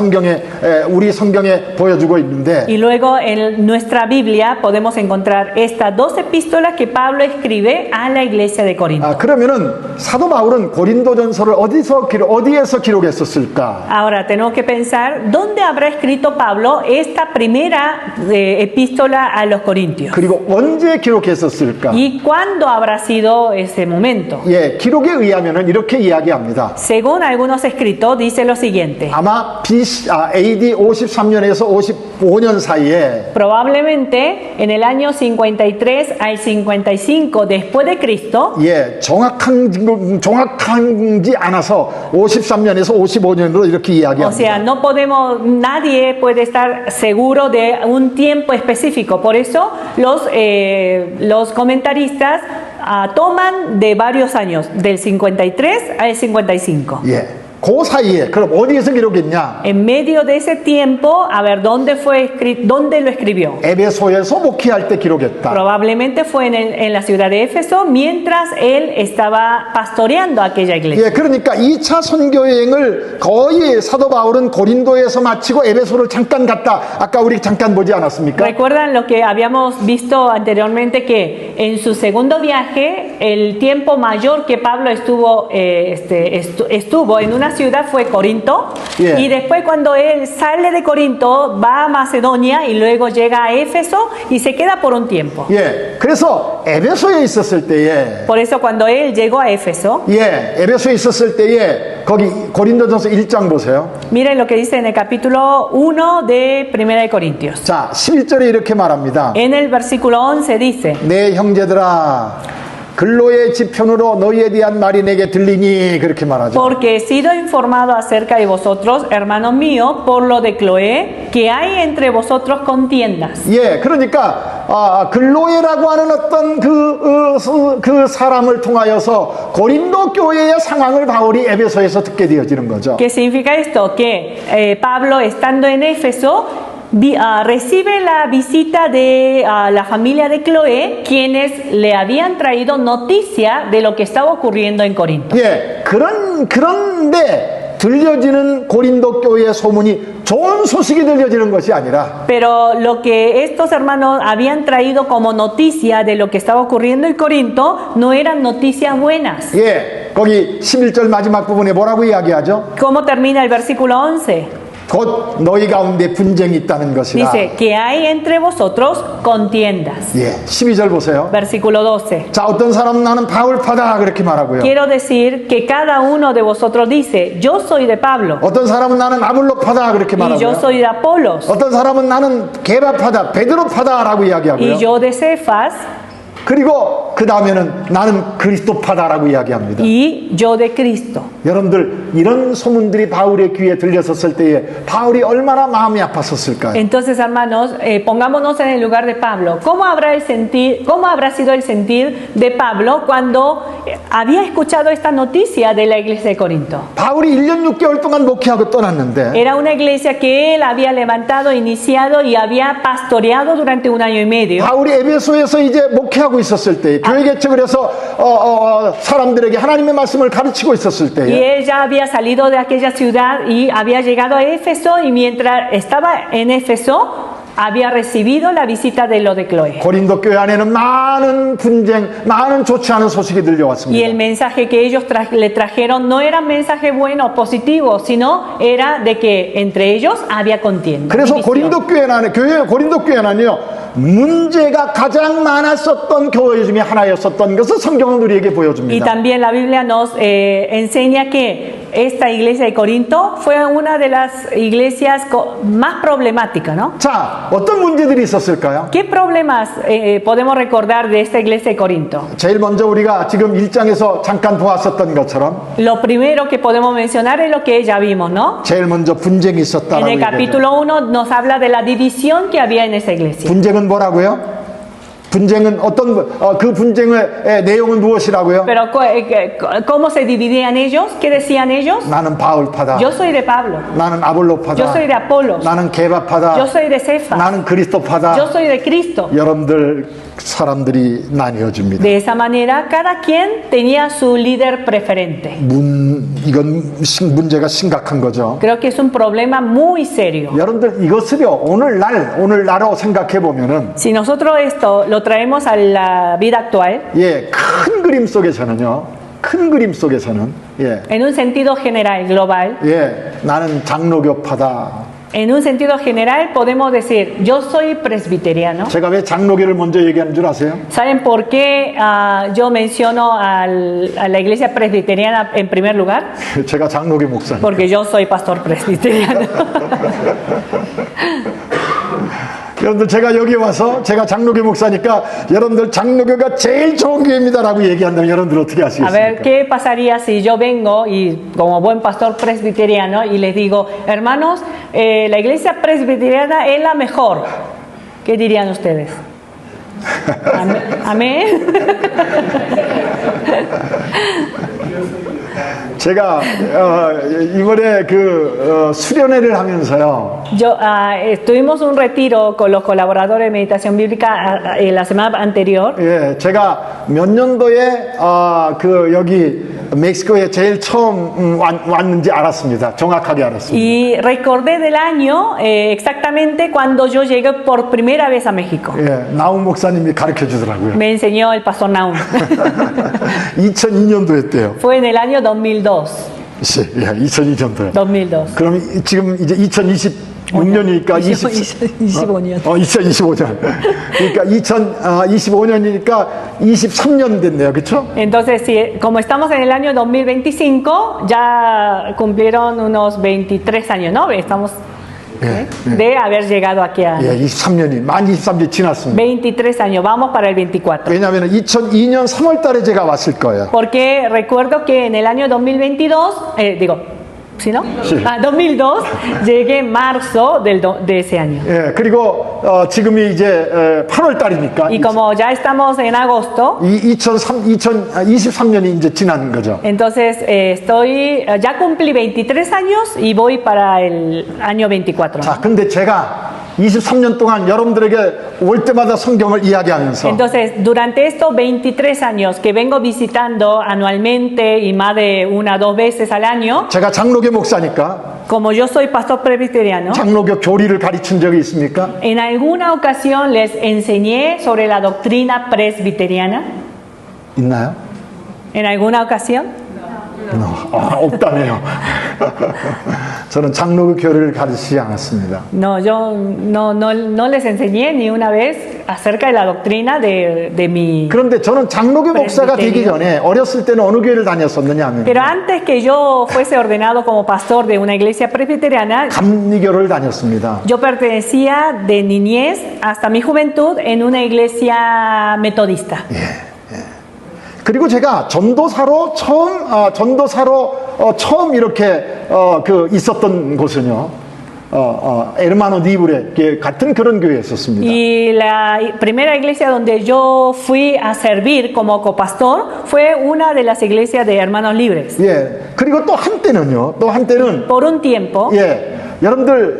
우리 성경에 보여주고 있는데 Y luego en nuestra Biblia podemos encontrar estas dos epístolas que Pablo escribe a la iglesia de Corinto. 그러면은 사도 바울은 고린도 전서를 어디에서 기록했었을까? Ahora tenemos que pensar dónde habrá escrito Pablo esta primera epístola a los Corintios 그리고 언제 기록했었을까? y cuándo habrá sido ese momento. 예, 기록에 의하면은 이렇게 이야기합니다. Según algunos escritos dice lo siguiente. 아마 AD 53년에서 55년 사이에 Probablemente en el año 53 al 55 después de Cristo, 예, 정확한지 않아서 53년에서 55년으로 이렇게 o sea, 이야기합니다. nadie puede estar seguro de un tiempo específico. Por eso los comentaristas toman de varios años, del 53 al 55. 예, 그 사이에 그럼 어디에서 기록했냐? En medio de ese tiempo, a ver, ¿dónde lo escribió? 에베소에서 목회할 때 기록했다. Probablemente fue en la ciudad de Éfeso mientras él estaba pastoreando aquella iglesia. 예, 그러니까 2차 선교 여행을 거의 사도 바울은 고린도에서 마치고 에베소를 잠깐 갔다. 아까 우리 잠깐 보지 않았습니까? ¿Recuerdan lo que habíamos visto anteriormente, que en su segundo viaje el tiempo mayor que Pablo estuvo en una ciudad fue Corinto? Yeah. Y después cuando él sale de Corinto va a Macedonia y luego llega a Éfeso y se queda por un tiempo. 예, 그래서 에베소에 있었을 때에 Por eso cuando él llegó a Éfeso, 예, 에베소에 있었을 때에 거기 고린도전서 1장 보세요. miren lo que dice en el capítulo 1 de Primera de Corintios. 자, 11절에 이렇게 말합니다. En el versículo 11 dice: 내 형제들아 근로의 지편으로 너희에 대한 말이 내게 들리니 그렇게 말하죠. Porque he sido informado acerca de vosotros, hermanos míos, por lo de Cloé, que hay entre vosotros contiendas. 예, 그러니까 글로에라고 하는 어떤 그 사람을 통하여서 고린도 교회의 상황을 바울이 에베소에서 듣게 되어지는 거죠. ¿Qué significa esto? Que Pablo, estando en Éfeso, recibe la visita de la familia de Cloé, quienes le habían traído noticia de lo que estaba ocurriendo en Corinto. 예, 그런데 들려지는 고린도 교회의 소문이 좋은 소식이 들려지는 것이 아니라 Pero lo que estos hermanos habían traído como noticia de lo que estaba ocurriendo en Corinto no eran noticias buenas. 예, 거기 11절 마지막 부분에 뭐라고 이야기하죠? ¿Cómo termina el versículo 11? 곧 너희 가운데 분쟁이 있다는 것이라. Dice que hay entre vosotros contiendas. 예, 12절 보세요. Versículo 12. 자, 어떤 사람은 나는 바울파다 그렇게 말하고요. Quiero decir que cada uno de vosotros dice, yo soy de Pablo, 어떤 사람은 나는 아볼로파다 그렇게 y yo 말하고요. soy de Apolos, 어떤 사람은 나는 게바파다, 베드로파다라고 이야기하고요. y yo de Cefas, 그리고 그 다음에는 나는 그리스도파다라고 이야기합니다. y yo de Cristo. 여러분들 이런 소문들이 바울의 귀에 들렸었을 때에 바울이 얼마나 마음이 아팠었을까요? Entonces, hermanos, pongámonos en el lugar de Pablo. ¿Cómo habrá sido el sentir de Pablo cuando había escuchado esta noticia de la iglesia de Corinto? 바울이 1년 6개월 동안 목회하고 떠났는데 Era una iglesia que él había levantado, iniciado y había pastoreado durante 1 año y medio. 바울이 에베소에서 이제 목회하고 있었을 때 교회 개척을 해서 사람들에게 하나님의 말씀을 가르치고 있었을 Y 때에 él ya había salido de aquella ciudad y había llegado a Éfeso, y mientras estaba en Éfeso había recibido la visita de lo de Cloé. 고린도 교회 안에는 많은 분쟁, 많은 좋지 않은 소식이 Y 들려왔습니다. el mensaje que ellos le trajeron no era mensaje bueno o positivo, sino era de que entre ellos había contienda. 그래서 división. 고린도 교회는요 문제가 가장 많았었던 교회 중에 하나였었던 것을 성경은 우리에게 Y 보여줍니다. también la Biblia nos enseña que esta iglesia de Corinto fue una de las iglesias más problemáticas, ¿no? 자, 어떤 문제들이 있었을까요? ¿Qué problemas podemos recordar de esta iglesia de Corinto? 제일 먼저 우리가 지금 1장에서 잠깐 보았었던 것처럼 Lo primero que podemos mencionar es lo que ya vimos, ¿no? 제일 먼저 분쟁이 En 있었다라고 el 얘기하죠. capítulo 1 nos habla de la división que había en esa iglesia. 분쟁은 뭐라고요? 분쟁은 그 분쟁의 내용은 무엇이라고요? Pero ¿cómo se dividían ellos? ¿Qué decían ellos? 나는 바울파다. Yo soy de Pablo. 나는 아볼로파다. Yo soy de Apolos. 나는 게바파다. Yo soy de Cefas. 나는 그리스도파다. Yo soy de Cristo. 여러분들 사람들이 나뉘어집니다. De esa manera, cada quien tenía su líder preferente. 이건 문제가 심각한 거죠. Creo que es un problema muy serio. 여러분들 이것을요 오늘날로 생각해 보면은 Si nosotros esto lo traemos a la vida actual, 큰 그림 속에서는요. 큰 그림 속에서는 en un sentido general, global, 나는 장로교파다. en un sentido general podemos decir, yo soy presbiteriano. 제가 왜 장로교를 먼저 얘기하는 줄 아세요? ¿Saben por qué yo menciono a la iglesia presbiteriana en primer lugar? 제가 장로교 목사님. Porque yo soy pastor presbiteriano. 여러분들 제가 여기 와서 제가 장로교 목사니까 여러분들 장로교가 제일 좋은 교회입니다라고 얘기한다면 여러분들 어떻게 A ver, 하시겠습니까? ¿qué pasaría si yo vengo y como buen pastor presbiteriano y les digo, hermanos, la iglesia presbiteriana es la mejor? ¿Qué dirían ustedes? Amén. 제가 이번에 수련회를 하면서요. Tuvimos un retiro con los colaboradores de meditación bíblica la semana anterior. 제가 몇 년도에 여기 멕시코에 제일 처음 왔는지 알았습니다. 정확하게 알았습니다. Y recordé del año exactamente cuando yo llegué por primera vez a México. 나훈 목사님이 가르쳐 주더라고요. Me enseñó el pastor Naum. 2002년도 했대요. Fue en el año 2002. 2002년도요. 2002. 그럼 지금 이제 2026년이니까 25년. 2025년. 그러니까 2025년이니까 23년 됐네요. 그렇죠? Entonces, como estamos en el año 2025, ya cumplieron unos 23 años, ¿no? Estamos de haber llegado aquí a 23년이 만 23년이 지났습니다. 23 años, vamos para el 24. 왜냐하면 2002년 3월 달에 제가 왔을 거예요. Porque recuerdo que en el año 2022, ¿sí no? Sí. 2002, llegué en marzo de ese año. 그리고 지금이 이제 8월 달이니까 Y como ya estamos en agosto, 2023년이 이제 지난 거죠. entonces ya cumplí 23 años y voy para el año 24. 자, 근데 제가 23년 동안 여러분들에게 올 때마다 성경을 이야기하면서 Entonces, durante estos 23 años que vengo visitando anualmente y más de 1 o 2 veces al año, 제가 장로교 목사니까 como yo soy pastor presbiteriano, 장로교 교리를 가르친 적이 있습니까? en alguna ocasión les enseñé sobre la doctrina presbiteriana. 있나요? ¿En alguna ocasión? 없다네요. 저는 장로교 교리를 가르치지 않았습니다. No, yo no les enseñé ni una vez acerca de la doctrina de mi... 그런데 저는 장로교 목사가 되기 전에 어렸을 때는 어느 교회를 다녔었느냐 하면 Pero antes que yo fuese ordenado como pastor de una iglesia presbiteriana, 감리교를 다녔습니다. yo pertenecía de niñez hasta mi juventud en una iglesia metodista. 그리고 제가 전도사로 처음 이렇게 있었던 곳은요. 에르마노 니브레 같은 그런 교회였었습니다. Y la primera iglesia donde yo fui a servir como copastor fue una de las iglesias de Hermanos Libres. 그리고 또 한때는 Por un tiempo, 여러분들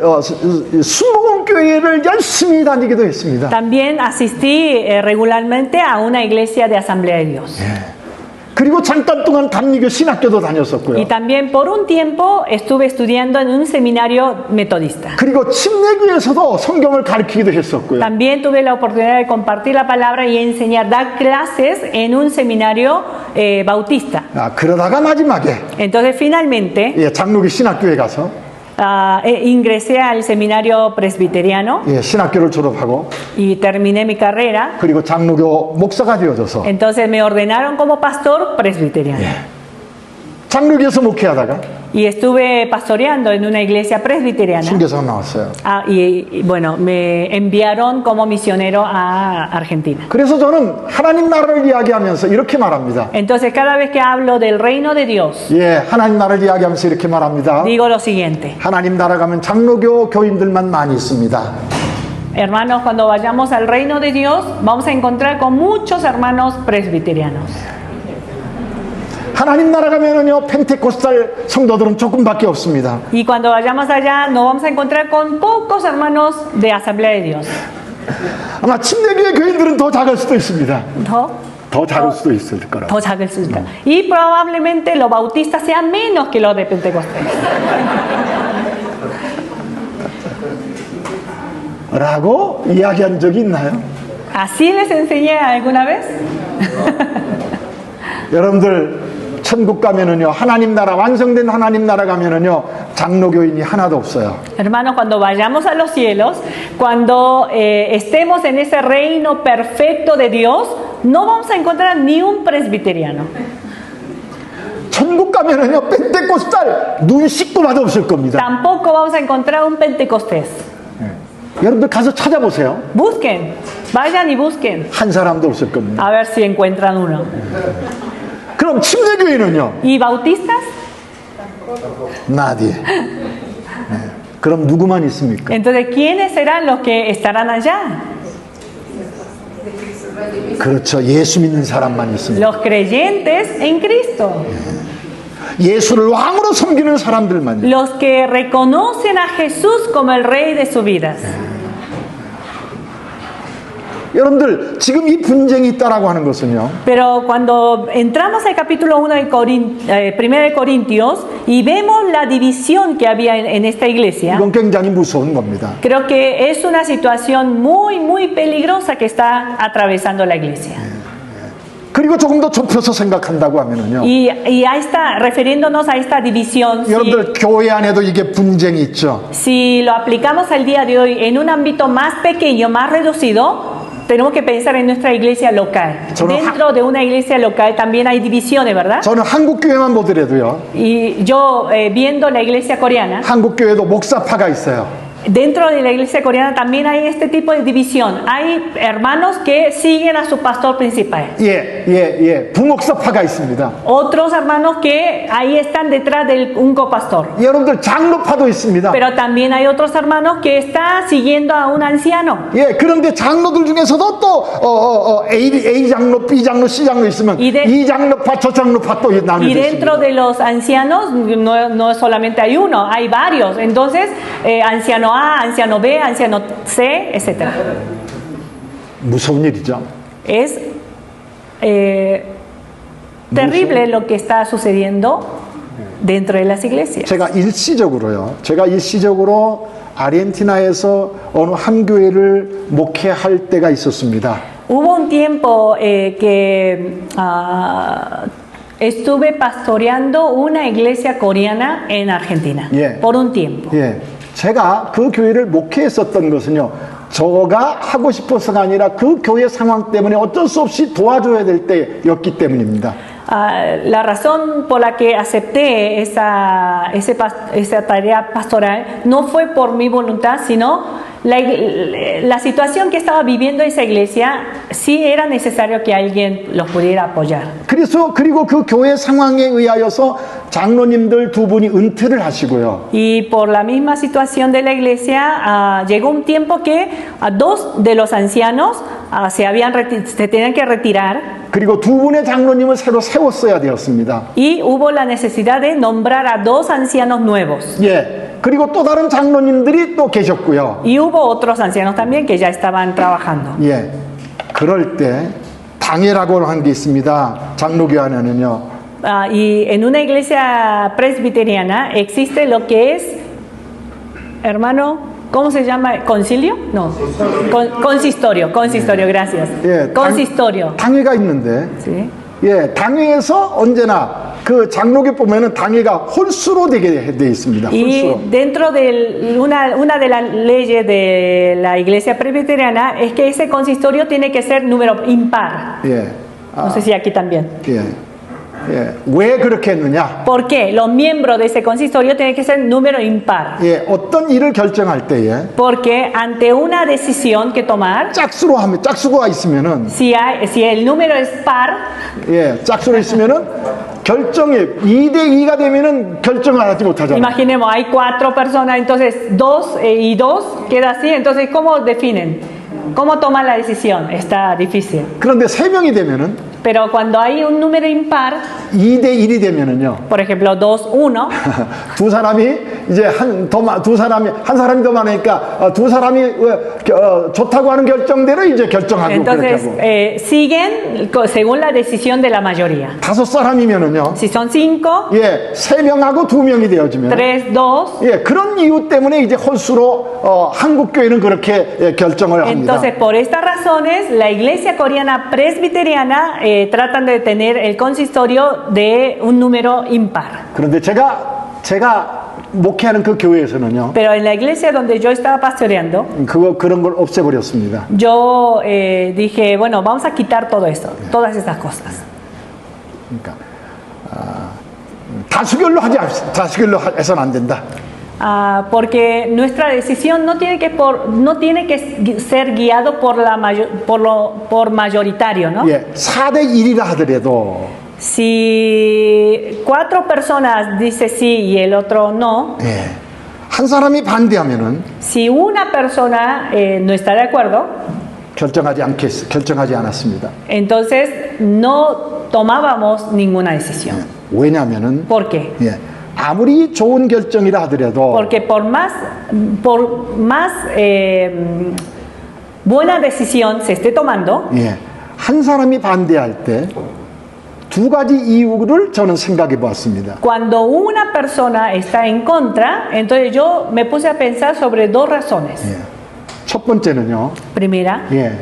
순복음교회를 열심히 다니기도 했습니다. también asistí regularmente a una iglesia de Asamblea de Dios. 그리고 잠깐 동안 감리교 신학교도 다녔었고요. Y también por un tiempo estuve estudiando en un seminario metodista. 그리고 침례교에서도 성경을 가르치기도 했었고요. También tuve la oportunidad de compartir la palabra y enseñar, dar clases en un seminario bautista. 그러다가 마지막에 Entonces finalmente 장로교 신학교에 가서 ingresé al seminario presbiteriano 신학교를 졸업하고 y terminé mi carrera. 그리고 장로교 목사가 되어져서 Entonces me ordenaron como pastor presbiteriano. 장로교에서 목회하다가 y estuve pastoreando en una iglesia presbiteriana. 순교사가 나왔어요. Bueno, me enviaron como misionero a Argentina. 그래서 저는 하나님 나라를 이야기하면서 이렇게 말합니다. Entonces, cada vez que hablo del reino de Dios, 예, 하나님 나라를 이야기하면서 이렇게 말합니다. digo lo siguiente. 하나님 나라 가면 장로교 교인들만 많이 있습니다. Hermanos, cuando vayamos al reino de Dios, vamos a encontrar con muchos hermanos presbiterianos. 하나님 나라 가면은요, 펜테코스탈 성도들은 조금밖에 없습니다. Y cuando vayamos allá, nos vamos a encontrar con pocos hermanos de Asamblea de Dios. 아마 침례교회 교인들은 더 작을 수도 있습니다. 더 작을 수도 있을 거라. 더 작을 수 있다. Y probablemente los bautistas sean menos que los de Pentecostés. 라고 이야기한 적이 있나요? ¿Así les enseñé alguna vez? 여러분들 천국 가면은요, 하나님 나라, 완성된 하나님 나라 가면은요, 장로교인이 하나도 없어요. Hermanos, cuando vayamos a los cielos, cuando estemos en ese reino perfecto de Dios, no vamos a encontrar ni un presbiteriano. 천국 가면은요, 펜테코스탈 눈 씻고 봐도 없을 겁니다. Tampoco vamos a encontrar un pentecostés. 여러분들 가서 찾아보세요. Busquen, vayan y busquen, 한 사람도 없을 겁니다. a ver si encuentran uno. 그럼 침례교인은요? ¿Y bautistas? nadie. 그럼 누구만 있습니까? Entonces, ¿quiénes serán los que estarán allá? 그렇죠. 예수 믿는 사람만 있습니다. Los creyentes en Cristo. 예수를 왕으로 섬기는 사람들만요. Los que reconocen a Jesús como el rey de sus vidas. 여러분들 지금 이 분쟁이 있다라고 하는 것은요. Pero cuando entramos al capítulo 1 de 1 de Corintios y vemos la división que había en esta iglesia, 이건 굉장히 무서운 겁니다. creo que es una situación muy, muy peligrosa que está atravesando la iglesia. 그리고 조금 더 좁혀서 생각한다고 하면은요. Y refiriéndonos a esta división, 여러분들 교회 안에도 이게 분쟁이 있죠. si lo aplicamos al día de hoy en un ámbito más pequeño, más reducido, tenemos que pensar en nuestra iglesia local. Dentro de una iglesia local también hay divisiones, ¿verdad? 저는 한국 교회만 보더라도요. Y yo viendo la iglesia coreana, 한국 교회도 목사파가 있어요. dentro de la iglesia coreana también hay este tipo de división. Hay hermanos que siguen a su pastor principal. 부목사파가 있습니다. Otros hermanos que ahí están detrás de un copastor. 여러분들 장로파도 있습니다. Pero también hay otros hermanos que están siguiendo a un anciano. 그런데 장로들 중에서도 또 A 장로, B 장로, C 장로 있으면 이 장로파, 저 장로파 또 나뉘어져 Y dentro 있습니다. de los ancianos no solamente hay uno, hay varios. Entonces, anciano A, anciano B, anciano C, etc. 무서운 일이죠. Es terrible lo que está sucediendo dentro de las iglesias. 제가 일시적으로 아르헨티나에서 어느 한 교회를 목회할 때가 있었습니다. Hubo un tiempo que estuve pastoreando una iglesia coreana en Argentina. Por un tiempo. 제가 그 교회를 목회했었던 것은요, 저가 하고 싶어서가 아니라 그 교회 상황 때문에 어쩔 수 없이 도와줘야 될 때였기 때문입니다. La razón por la que acepté esa tarea pastoral no fue por mi voluntad, sino la situación que estaba viviendo esa iglesia, sí era necesario que alguien los pudiera apoyar. 그리고 그 교회 상황에 의하여서 장로님들 두 분이 은퇴를 하시고요. Y por la misma situación de la iglesia, llegó un tiempo que dos de los ancianos se tenían que retirar. 그리고 두 분의 장로님을 새로 세웠어야 되었습니다. Y hubo la necesidad de nombrar a dos ancianos nuevos. 그리고 또 다른 장로님들이 또 계셨고요. Y hubo otros ancianos también que ya estaban trabajando. 그럴 때 당회라고 하는 게 있습니다. 장로교 안에는요. Y en una iglesia presbiteriana existe lo que es, hermano, ¿cómo se llama? ¿Concilio? No. Consistorio, gracias. Consistorio. 당회가 있는데, Sí. 당회에서 언제나 그 장로교 보면은 당회가 홀수로 되게 돼 있습니다. Y 홀수로. dentro de una de las leyes de la iglesia presbiteriana es que ese consistorio tiene que ser número impar. No sé si aquí también. 예, 왜 그렇게 했느냐? ¿Por qué? Los miembros de ese consistorio tienen que ser número impar. 예, 어떤 일을 결정할 때에 Porque ante una decisión que tomar, 짝수가 있으면은 si el número es par, 예, 짝수로 있으면은 결정이 2대 2가 되면은 결정을 하지 못하잖아요. imaginemos, hay 4 personas, entonces 2 y 2 queda así, entonces ¿cómo definen? ¿Cómo toman la decisión? Está difícil. 그런데 3명이 되면은 Pero cuando hay un número impar, 2대 1이 되면은요. por ejemplo 2, 1, 두 사람이 이제 한 사람이 더 많으니까 두 사람이 좋다고 하는 결정대로 이제 결정하고 entonces 그렇게 하고. siguen según la decisión de la mayoría. 5사람이면은요. Si son 5, 예, 3명하고 2명이 되어지면 3, 2, 예, 그런 이유 때문에 이제 홀수로 한국 교회는 그렇게 예, 결정을 합니다. entonces por estas razones la iglesia coreana presbiteriana tratan de tener el consistorio de un número impar. 그런데 제가 목회하는 그 교회에서는요. Pero en la iglesia donde yo estaba pastoreando, 그런 걸 없애버렸습니다. yo dije, bueno, vamos a quitar todo esto, todas estas cosas. 그러니까 다수결로 다수결로 해서는 안 된다. Porque nuestra decisión no tiene que ser guiado por mayoritario, ¿no? 예, 4대 1이라 하더라도 Si 4 personas dice sí y el otro no, 예, 한 사람이 반대하면은 si una persona no está de acuerdo, 결정하지 않았습니다. entonces no tomábamos ninguna decisión. 왜냐하면은 ¿Por qué? 예, 아무리 좋은 결정이라 하더라도 Porque por más buena decisión se esté tomando, 예, 한 사람이 반대할 때 두 가지 이유를 저는 생각해 보았습니다. cuando una persona está en contra, entonces yo me puse a pensar sobre 2 razones. 예, 첫 번째는요. Primera, 예,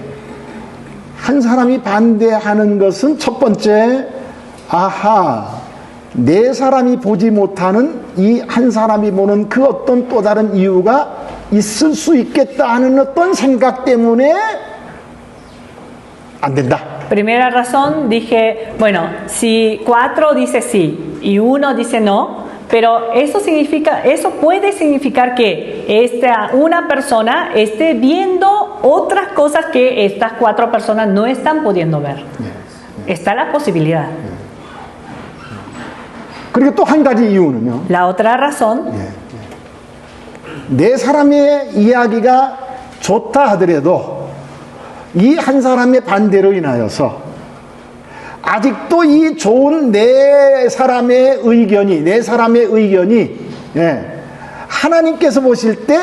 한 사람이 반대하는 것은 첫 번째, 네 사람이 보지 못하는 이 한 사람이 보는 그 어떤 또 다른 이유가 있을 수 있겠다 하는 어떤 생각 때문에 안 된다. primera razón dije, bueno, si 4 dice sí y 1 dice no, pero eso puede significar que una persona esté viendo otras cosas que estas 4 personas no están pudiendo ver. Está la posibilidad. 그리고 또 한 가지 이유는요. La otra razón, 네 사람의 이야기가 좋다 하더라도 이 한 사람의 반대로 인하여서 아직도 이 좋은 네 사람의 의견이 예, 하나님께서 보실 때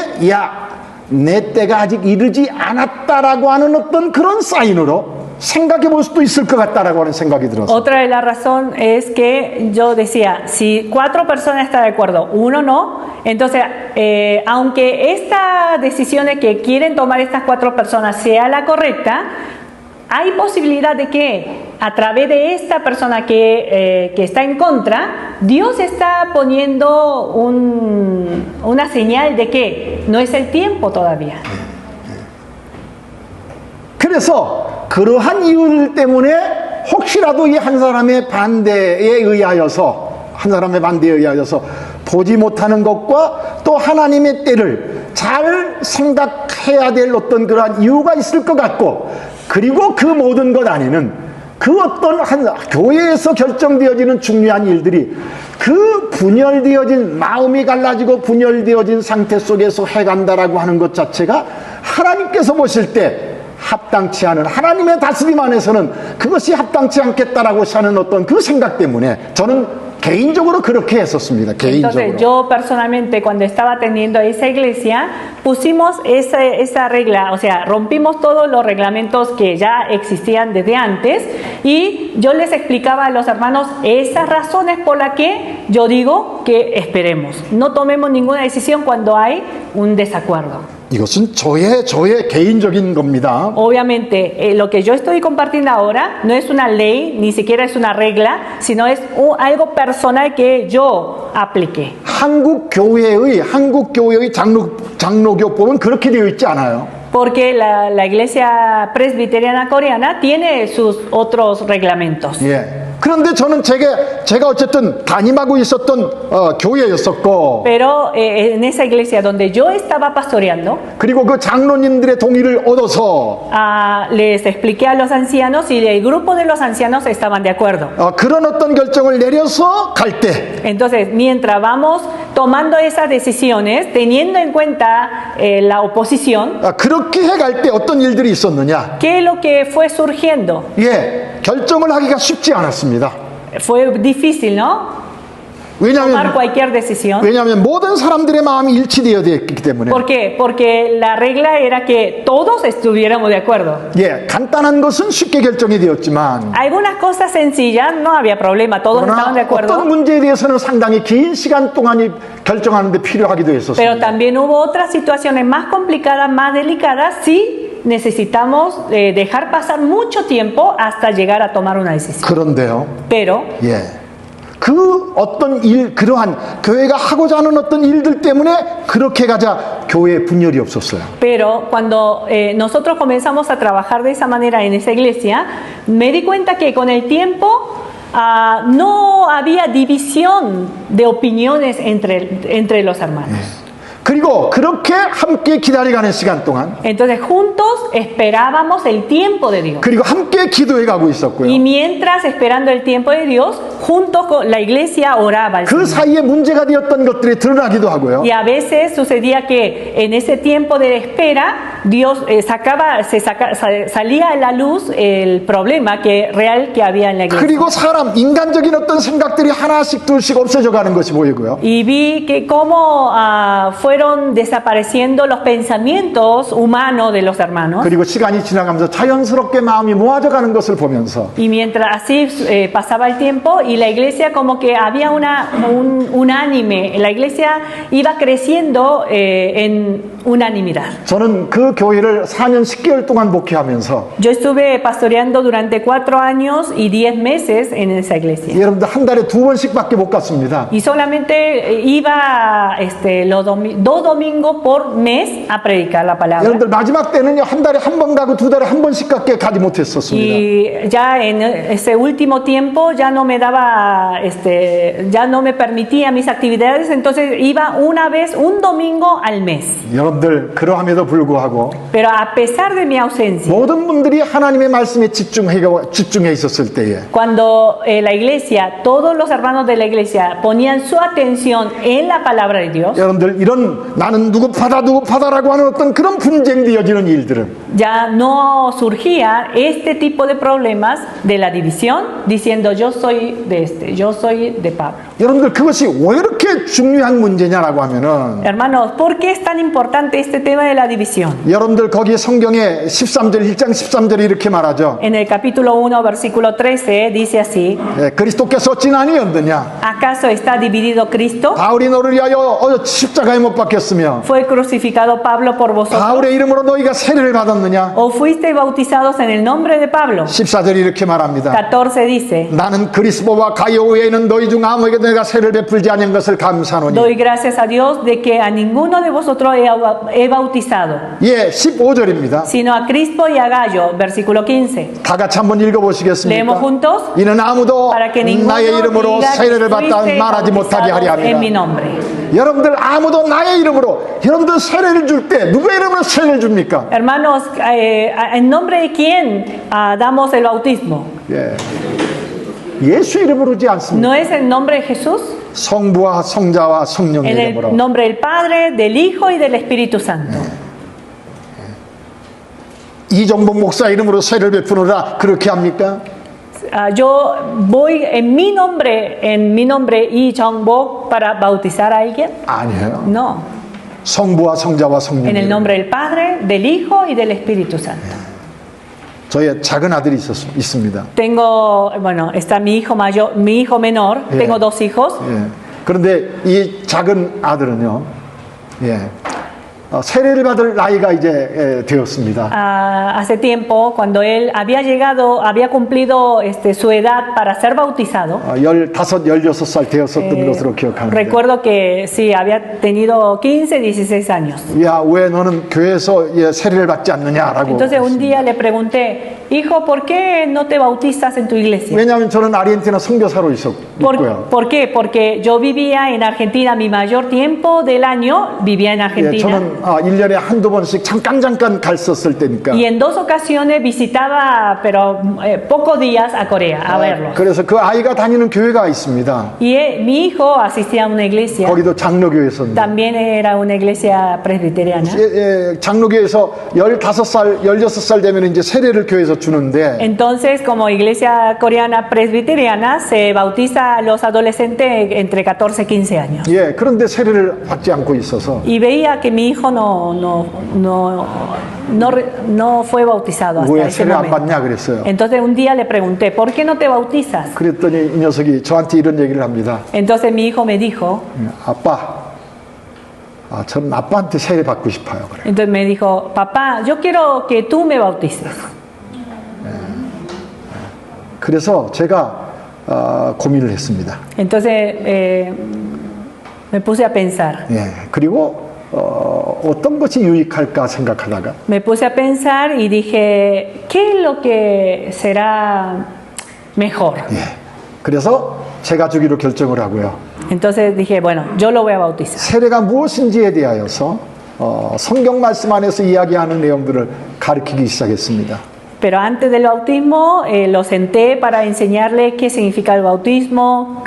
내 때가 아직 이르지 않았다라고 하는 어떤 그런 사인으로 생각해 볼 수도 있을 것 같다라고 하는 생각이 들었어요. otra de la razón es que yo decía, si 4 personas están de acuerdo, 1 no, entonces aunque esta decisión que quieren tomar estas 4 personas sea la correcta, hay posibilidad de que a través de esta persona que está en contra, Dios está poniendo una señal de que no es el tiempo todavía. 그래서 그러한 이유들 때문에 혹시라도 이 한 사람의 반대에 의하여서 보지 못하는 것과 또 하나님의 때를 잘 생각해야 될 어떤 그러한 이유가 있을 것 같고, 그리고 그 모든 것 안에는 그 어떤 교회에서 결정되어지는 중요한 일들이 그 분열되어진 마음이 갈라지고 분열되어진 상태 속에서 해간다라고 하는 것 자체가 하나님께서 보실 때 합당치 않은, 하나님의 다스림 안에서는 그것이 합당치 않겠다라고 하는 어떤 그 생각 때문에 저는 개인적으로 그렇게 했었습니다. 개인적으로. Entonces yo personalmente cuando estaba atendiendo a esa iglesia pusimos esa regla, o sea, rompimos todos los reglamentos que ya existían desde antes y yo les explicaba a los hermanos esas razones por las que yo digo que esperemos, no tomemos ninguna decisión cuando hay un desacuerdo. 이것은 저의 개인적인 겁니다. Obviamente, lo que yo estoy compartiendo ahora no es una ley, ni siquiera es una regla, sino es algo personal que yo apliqué. 한국 교회의 장로교법은 그렇게 되어 있지 않아요. Porque la iglesia presbiteriana coreana tiene sus otros reglamentos. 예. 그런데 저는 제가 어쨌든 담임하고 있었던 교회였었고, Pero en esa iglesia donde yo estaba pastoreando, 그리고 그 장로님들의 동의를 얻어서 les expliqué a los ancianos y el grupo de los ancianos estaban de acuerdo. 그런 어떤 결정을 내려서 갈 때, Entonces, mientras vamos tomando esas decisiones, teniendo en cuenta la oposición, 그렇게 해갈 때 어떤 일들이 있었느냐? ¿qué es lo que fue surgiendo? 결정을 하기가 쉽지 않았습니다. Fue difícil, ¿no? Tomar cualquier decisión. 왜냐하면 모든 사람들의 마음이 일치되어야 됐기 때문에. ¿Por qué? Porque la regla era que todos estuviéramos de acuerdo. 간단한 것은 쉽게 결정이 되었지만 Algunas cosas sencillas no había problema, todos estaban de 어떤 acuerdo. 문제에 대해서는 상당히 긴 시간 동안이 결정하는 데 필요하기도 Pero 했었습니다. también hubo otras situaciones más complicadas, más delicadas, sí necesitamos dejar pasar mucho tiempo hasta llegar a tomar una decisión. 그런데요. Pero 그 어떤 그러한 교회가 하고자 하는 어떤 일들 때문에 그렇게 가자 교회에 분열이 없었어요. Pero cuando nosotros comenzamos a trabajar de esa manera en esa iglesia, me di cuenta que con el tiempo no había división de opiniones entre los hermanos. 그리고 그렇게 함께 기다려가는 시간 동안 Entonces juntos esperábamos el tiempo de Dios. 그리고 함께 기도해 가고 있었고요. Y mientras esperando el tiempo de Dios, juntos con la iglesia oraba al 그 Señor. 사이에 문제가 되었던 것들이 드러나기도 하고요. Y a veces sucedía que en ese tiempo de espera, Dios salía a la luz el problema real que había en la iglesia. 그리고 인간적인 어떤 생각들이 하나씩 둘씩 없어져 가는 것이 보이고요. Y vi que cómo fueron desapareciendo los pensamientos humanos de los hermanos. 그리고 시간이 지나가면서 자연스럽게 마음이 모아져 가는 것을 보면서 Y mientras así pasaba el tiempo y la iglesia como que había un unánime, la iglesia iba creciendo en unanimidad. 저는 그 교회를 4년 10개월 동안 목회하면서 Yo estuve pastoreando durante 4 años y 10 meses en esa iglesia. 여러분들 한 달에 2번씩밖에 못 갔습니다. Y solamente iba dos domingos por mes a predicar la palabra. 여러분들 마지막 때는요 한 달에 한 번 가고 2달에 한 번씩밖에 가지 못했었습니다. Y ya en ese último tiempo ya no me daba, ya no me permitía mis actividades, entonces iba una vez, un domingo al mes. 여러분들 그러함에도 불구하고 Pero a pesar de mi ausencia, 모든 분들이 하나님의 말씀에 집중해 있었을 때에 cuando la iglesia, todos los hermanos de la iglesia ponían su atención en la palabra de Dios, 여러분들 이런 나는 누구 파다라고 하는 어떤 그런 분쟁이 이어지는 일들은 ya no surgía este tipo de problemas de la división, diciendo yo soy de yo soy de Pablo. 여러분들 그것이 왜 이렇게 중요한 문제냐라고 하면은 Hermanos, ¿por qué es tan importante este tema de la división? 여러분들 거기에 성경에 1장 13절에 이렇게 말하죠. En el capítulo 1, versículo 13, dice así: 그리스도께서 어찌 나뉘었느냐? ¿Acaso está dividido Cristo? 바울이 너를 위하여 십자가에 못 박혔으며 ¿Fue crucificado Pablo por vosotros? 바울의 이름으로 너희가 세례를 받았느냐? ¿O fuisteis bautizados en el nombre de Pablo? 14절이 이렇게 말합니다. 14 dice: 나는 그리스도와 가요 외에는 너희 중 아무에게 내가 세례를 베풀지 않은 것을 감사하노니. Doy gracias a Dios de que a ninguno de vosotros he bautizado, 15절입니다. sino a Crispo y a Gallo. Versículo 15. 다 같이 한번 읽어보시겠습니까? Leemos juntos. 이는 아무도 Para que ninguno 나의 이름으로 diga que 세례를 받다 fuisteis 말하지 못하게 하리 bautizados en mi 합니다. nombre. 여러분들 아무도 나의 이름으로 여러분들 세례를 줄 때 누구의 이름으로 세례를 줍니까? Hermanos, ¿en nombre de quién damos el bautismo? 예수 이름으로 하지 않습니다. ¿No es en nombre de Jesús? 성부와 성자와 성령의 En 이름으로. el nombre del Padre, del Hijo y del Espíritu Santo. 이정복 목사 이름으로 세례를 베푸느라 그렇게 합니까? Yo voy en mi nombre y Jeongbok para bautizar a alguien. 아니에요. No. 성부와 성자와 성령의 En el 이름으로. nombre del Padre, del Hijo y del Espíritu Santo. 저희 작은 아들이 있습니다. Tengo, bueno, está mi hijo mayor, mi hijo menor. Tengo 2 hijos. 그런데 이 작은 아들은요. 세례를 받을 나이가 이제 되었습니다. Hace tiempo, cuando él había cumplido su edad para ser bautizado, 15, 16살 되었었던 것으로 기억하는데, recuerdo que sí, había tenido 15, 16 años. 야, 왜 너는 교회에서 세례를 받지 않느냐라고. Entonces un día le pregunté, hijo, ¿por qué no te bautizas en tu iglesia? 왜냐하면 저는 아르헨티나 선교사로 있고요. ¿Por qué? Porque yo vivía en Argentina, mi mayor tiempo del año vivía en 예, Argentina. 저는 1년에 한두 번씩 잠깐 갔었을 때니까. Y en 2 ocasiones visitaba, pero pocos días a Corea a verlos. 그래서 그 아이가 다니는 교회가 있습니다. Y mi hijo asistía a una iglesia, 거기도 장로교회였었는데. también era una iglesia presbiteriana. 장로교회에서 15살, 16살 되면 이제 세례를 교회에서 주는데, Entonces, como iglesia coreana presbiteriana, se bautiza a los adolescentes entre 14 y 15 años. 예, 그런데 세례를 받지 않고 있어서 Y veía que mi hijo no fue bautizado hasta 왜 ese 세례 안 momento. 받냐 그랬어요. Entonces un día le pregunté, ¿por qué no te bautizas? 그랬더니 이 녀석이 저한테 이런 얘기를 합니다. Entonces mi hijo me dijo, 아빠, 저는 아빠한테 세례 받고 싶어요. 그래. entonces me dijo, papá, yo quiero que tú me bautices. 그래서 제가 고민을 했습니다. Entonces me puse a pensar. 예, 그리고 어떤 것이 유익할까 생각하다가 Me puse a pensar y dije, ¿qué es lo que será mejor? 예, 그래서 제가 주기로 결정을 하고요. Entonces dije, bueno, yo lo voy a bautizar. 세례가 무엇인지에 대하여서 성경 말씀 안에서 이야기하는 내용들을 가르치기 시작했습니다. Pero antes del bautismo lo senté para enseñarle qué significa el bautismo,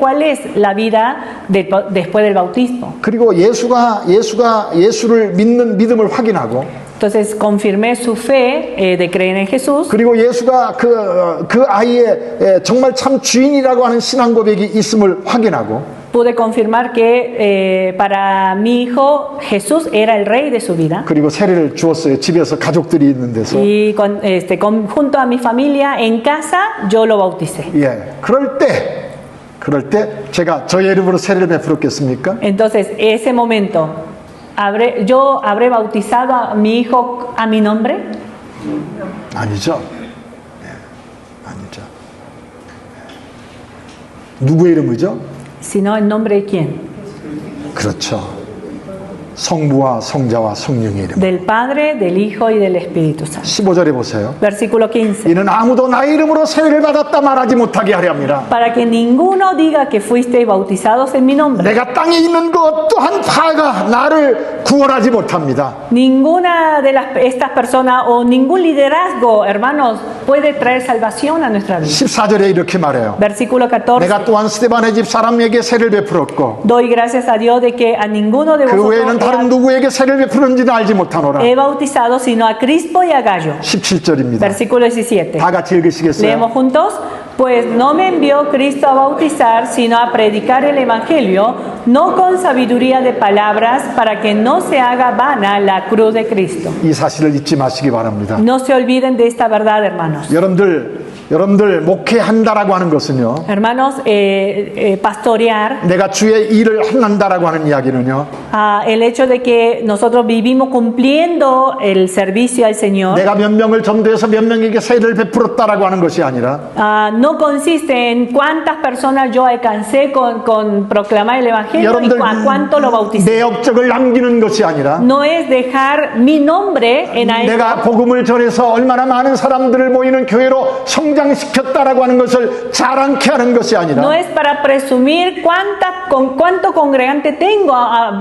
cuál es la vida después del bautismo. 그리고 예수를 믿는 믿음을 확인하고, Entonces confirmé su fe de creer en Jesús. 그리고 예수가 그 아이의 정말 참 주인이라고 하는 신앙 고백이 있음을 확인하고, Pude confirmar que para mi hijo Jesús era el rey de su vida. 그리고 세례를 주었어요. 집에서 가족들이 있는 데서. Y junto a mi familia en casa yo lo bauticé. 예, 그럴 때 제가 저의 이름으로 세례를 베풀었겠습니까? Entonces, ese momento, ¿yo habré bautizado a mi hijo a mi nombre? 아니죠. 예, 아니죠. 누구의 이름이죠? Sino en nombre de quién? 그렇죠. 성부와 성자와 성령의 이름. Del Padre, del Hijo y del Espíritu Santo. 15절에 보세요. Versículo 15. 이는 아무도 나의 이름으로 세례를 받았다 말하지 못하게 하려 함이라. Para que ninguno diga que fuisteis bautizados en mi nombre. 내가 땅에 있는 그 어떠한 파가 나를 구원하지 못합니다. Ninguna de estas personas o ningún liderazgo, hermanos, puede traer salvación a nuestra vida. 14절에 이렇게 말해요. Versículo 14. 내가 또한 스데반의 집 사람에게 세례를 베풀었고 Doy gracias a Dios de que a ninguno de 그 외에는 vosotros 다른 누구에게 세례를 베푸는지는 알지 못하노라. he bautizado sino a Crispo y a Gallo. 17절입니다. Versículo 17. 다 같이 읽으시겠어요? Leemos juntos. Pues no me envió Cristo a bautizar, sino a predicar el Evangelio, no con sabiduría de palabras, para que no se haga vana la cruz de Cristo. 이 사실을 잊지 마시기 바랍니다. No se olviden de esta verdad, hermanos. 여러분들 목회한다라고 하는 것은요. Hermanos, pastorear, 내가 주의 일을 한다라고 하는 이야기는요. el hecho de que nosotros vivimos cumpliendo el servicio al Señor, 내가 몇 명을 전도해서 몇 명에게 세례를 베풀었다라고 하는 것이 아니라 no consiste en cuántas personas yo alcancé con proclamar el Evangelio y 여러분들 a cuánto lo bauticé. 내 업적을 남기는 것이 아니라 No es dejar mi nombre en algo. 내가 복음을 전해서 얼마나 많은 사람들을 모이는 교회로 성장시켰다라고 하는 것을 자랑케 하는 것이 No 아니라 es para presumir cuánto congregante tengo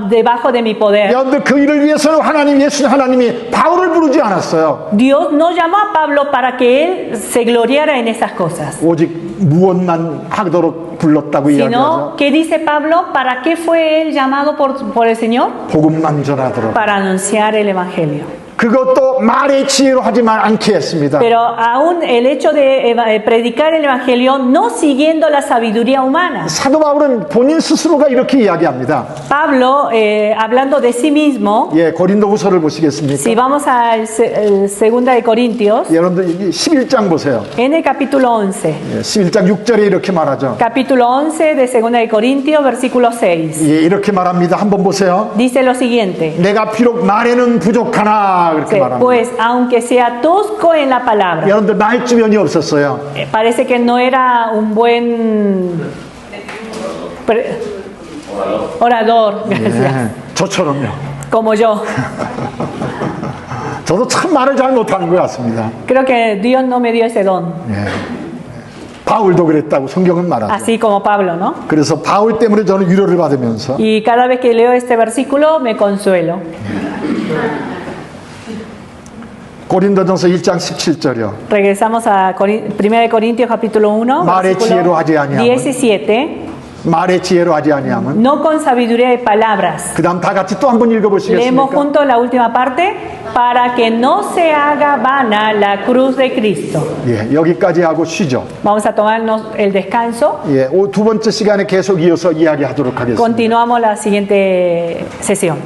debajo de mi poder. 여러분들 그 일을 위해서는 하나님이 바울을 부르지 않았어요. Dios no llamó a Pablo para que él se gloriara en esas cosas, 오직 무엇만 하도록 불렀다고 이야기하죠. sino que dice Pablo, ¿para qué fue él llamado por el Señor? 복음만 전하도록. Para anunciar el Evangelio. 그것도 말의 지혜로 하지만 않게 했습니다. Pero aún el hecho de predicar el Evangelio no siguiendo la sabiduría humana. 사도 바울은 본인 스스로가 이렇게 이야기합니다. Pablo, hablando de sí mismo, 예, 고린도후서를 보시겠습니까? si vamos al segunda de Corintios, 여러분들 11장 보세요. en el capítulo 11, 예, 11장 6절에 이렇게 말하죠. capítulo 11 de segunda de Corintios, versículo 6, 예, 이렇게 말합니다. 한번 보세요. dice lo siguiente. 내가 비록 말에는 부족하나 그렇게 말합니다. Pues aunque sea tosco en la palabra, 여러분들 말주변이 없었어요. parece que no era un buen orador, gracias, 예, 저처럼요. como yo. 저도 참 말을 잘 못하는 것 같습니다. Creo que Dios no me dio ese don, 예. 바울도 그랬다고 성경은 말하죠. así como Pablo, ¿no? 그래서 바울 때문에 저는 위로를 받으면서 Y cada vez que leo este versículo me consuelo. 고린도전서 1장 17절이요. Regresamos a 1 Corintios capítulo 1, 말의 지혜로 하지 versículo 아니함은 17. 말의 지혜로 하지 아니함은 No con sabiduría de palabras. 그다음 다 같이 또 한 번 Leemos 읽어보시겠습니까? juntos la última parte. Para que no se haga vana la cruz de Cristo. 예, 여기까지 하고 쉬죠. Vamos a tomarnos el descanso. 예, 두 번째 시간에 계속 이어서 이야기하도록 하겠습니다. Continuamos la siguiente sesión.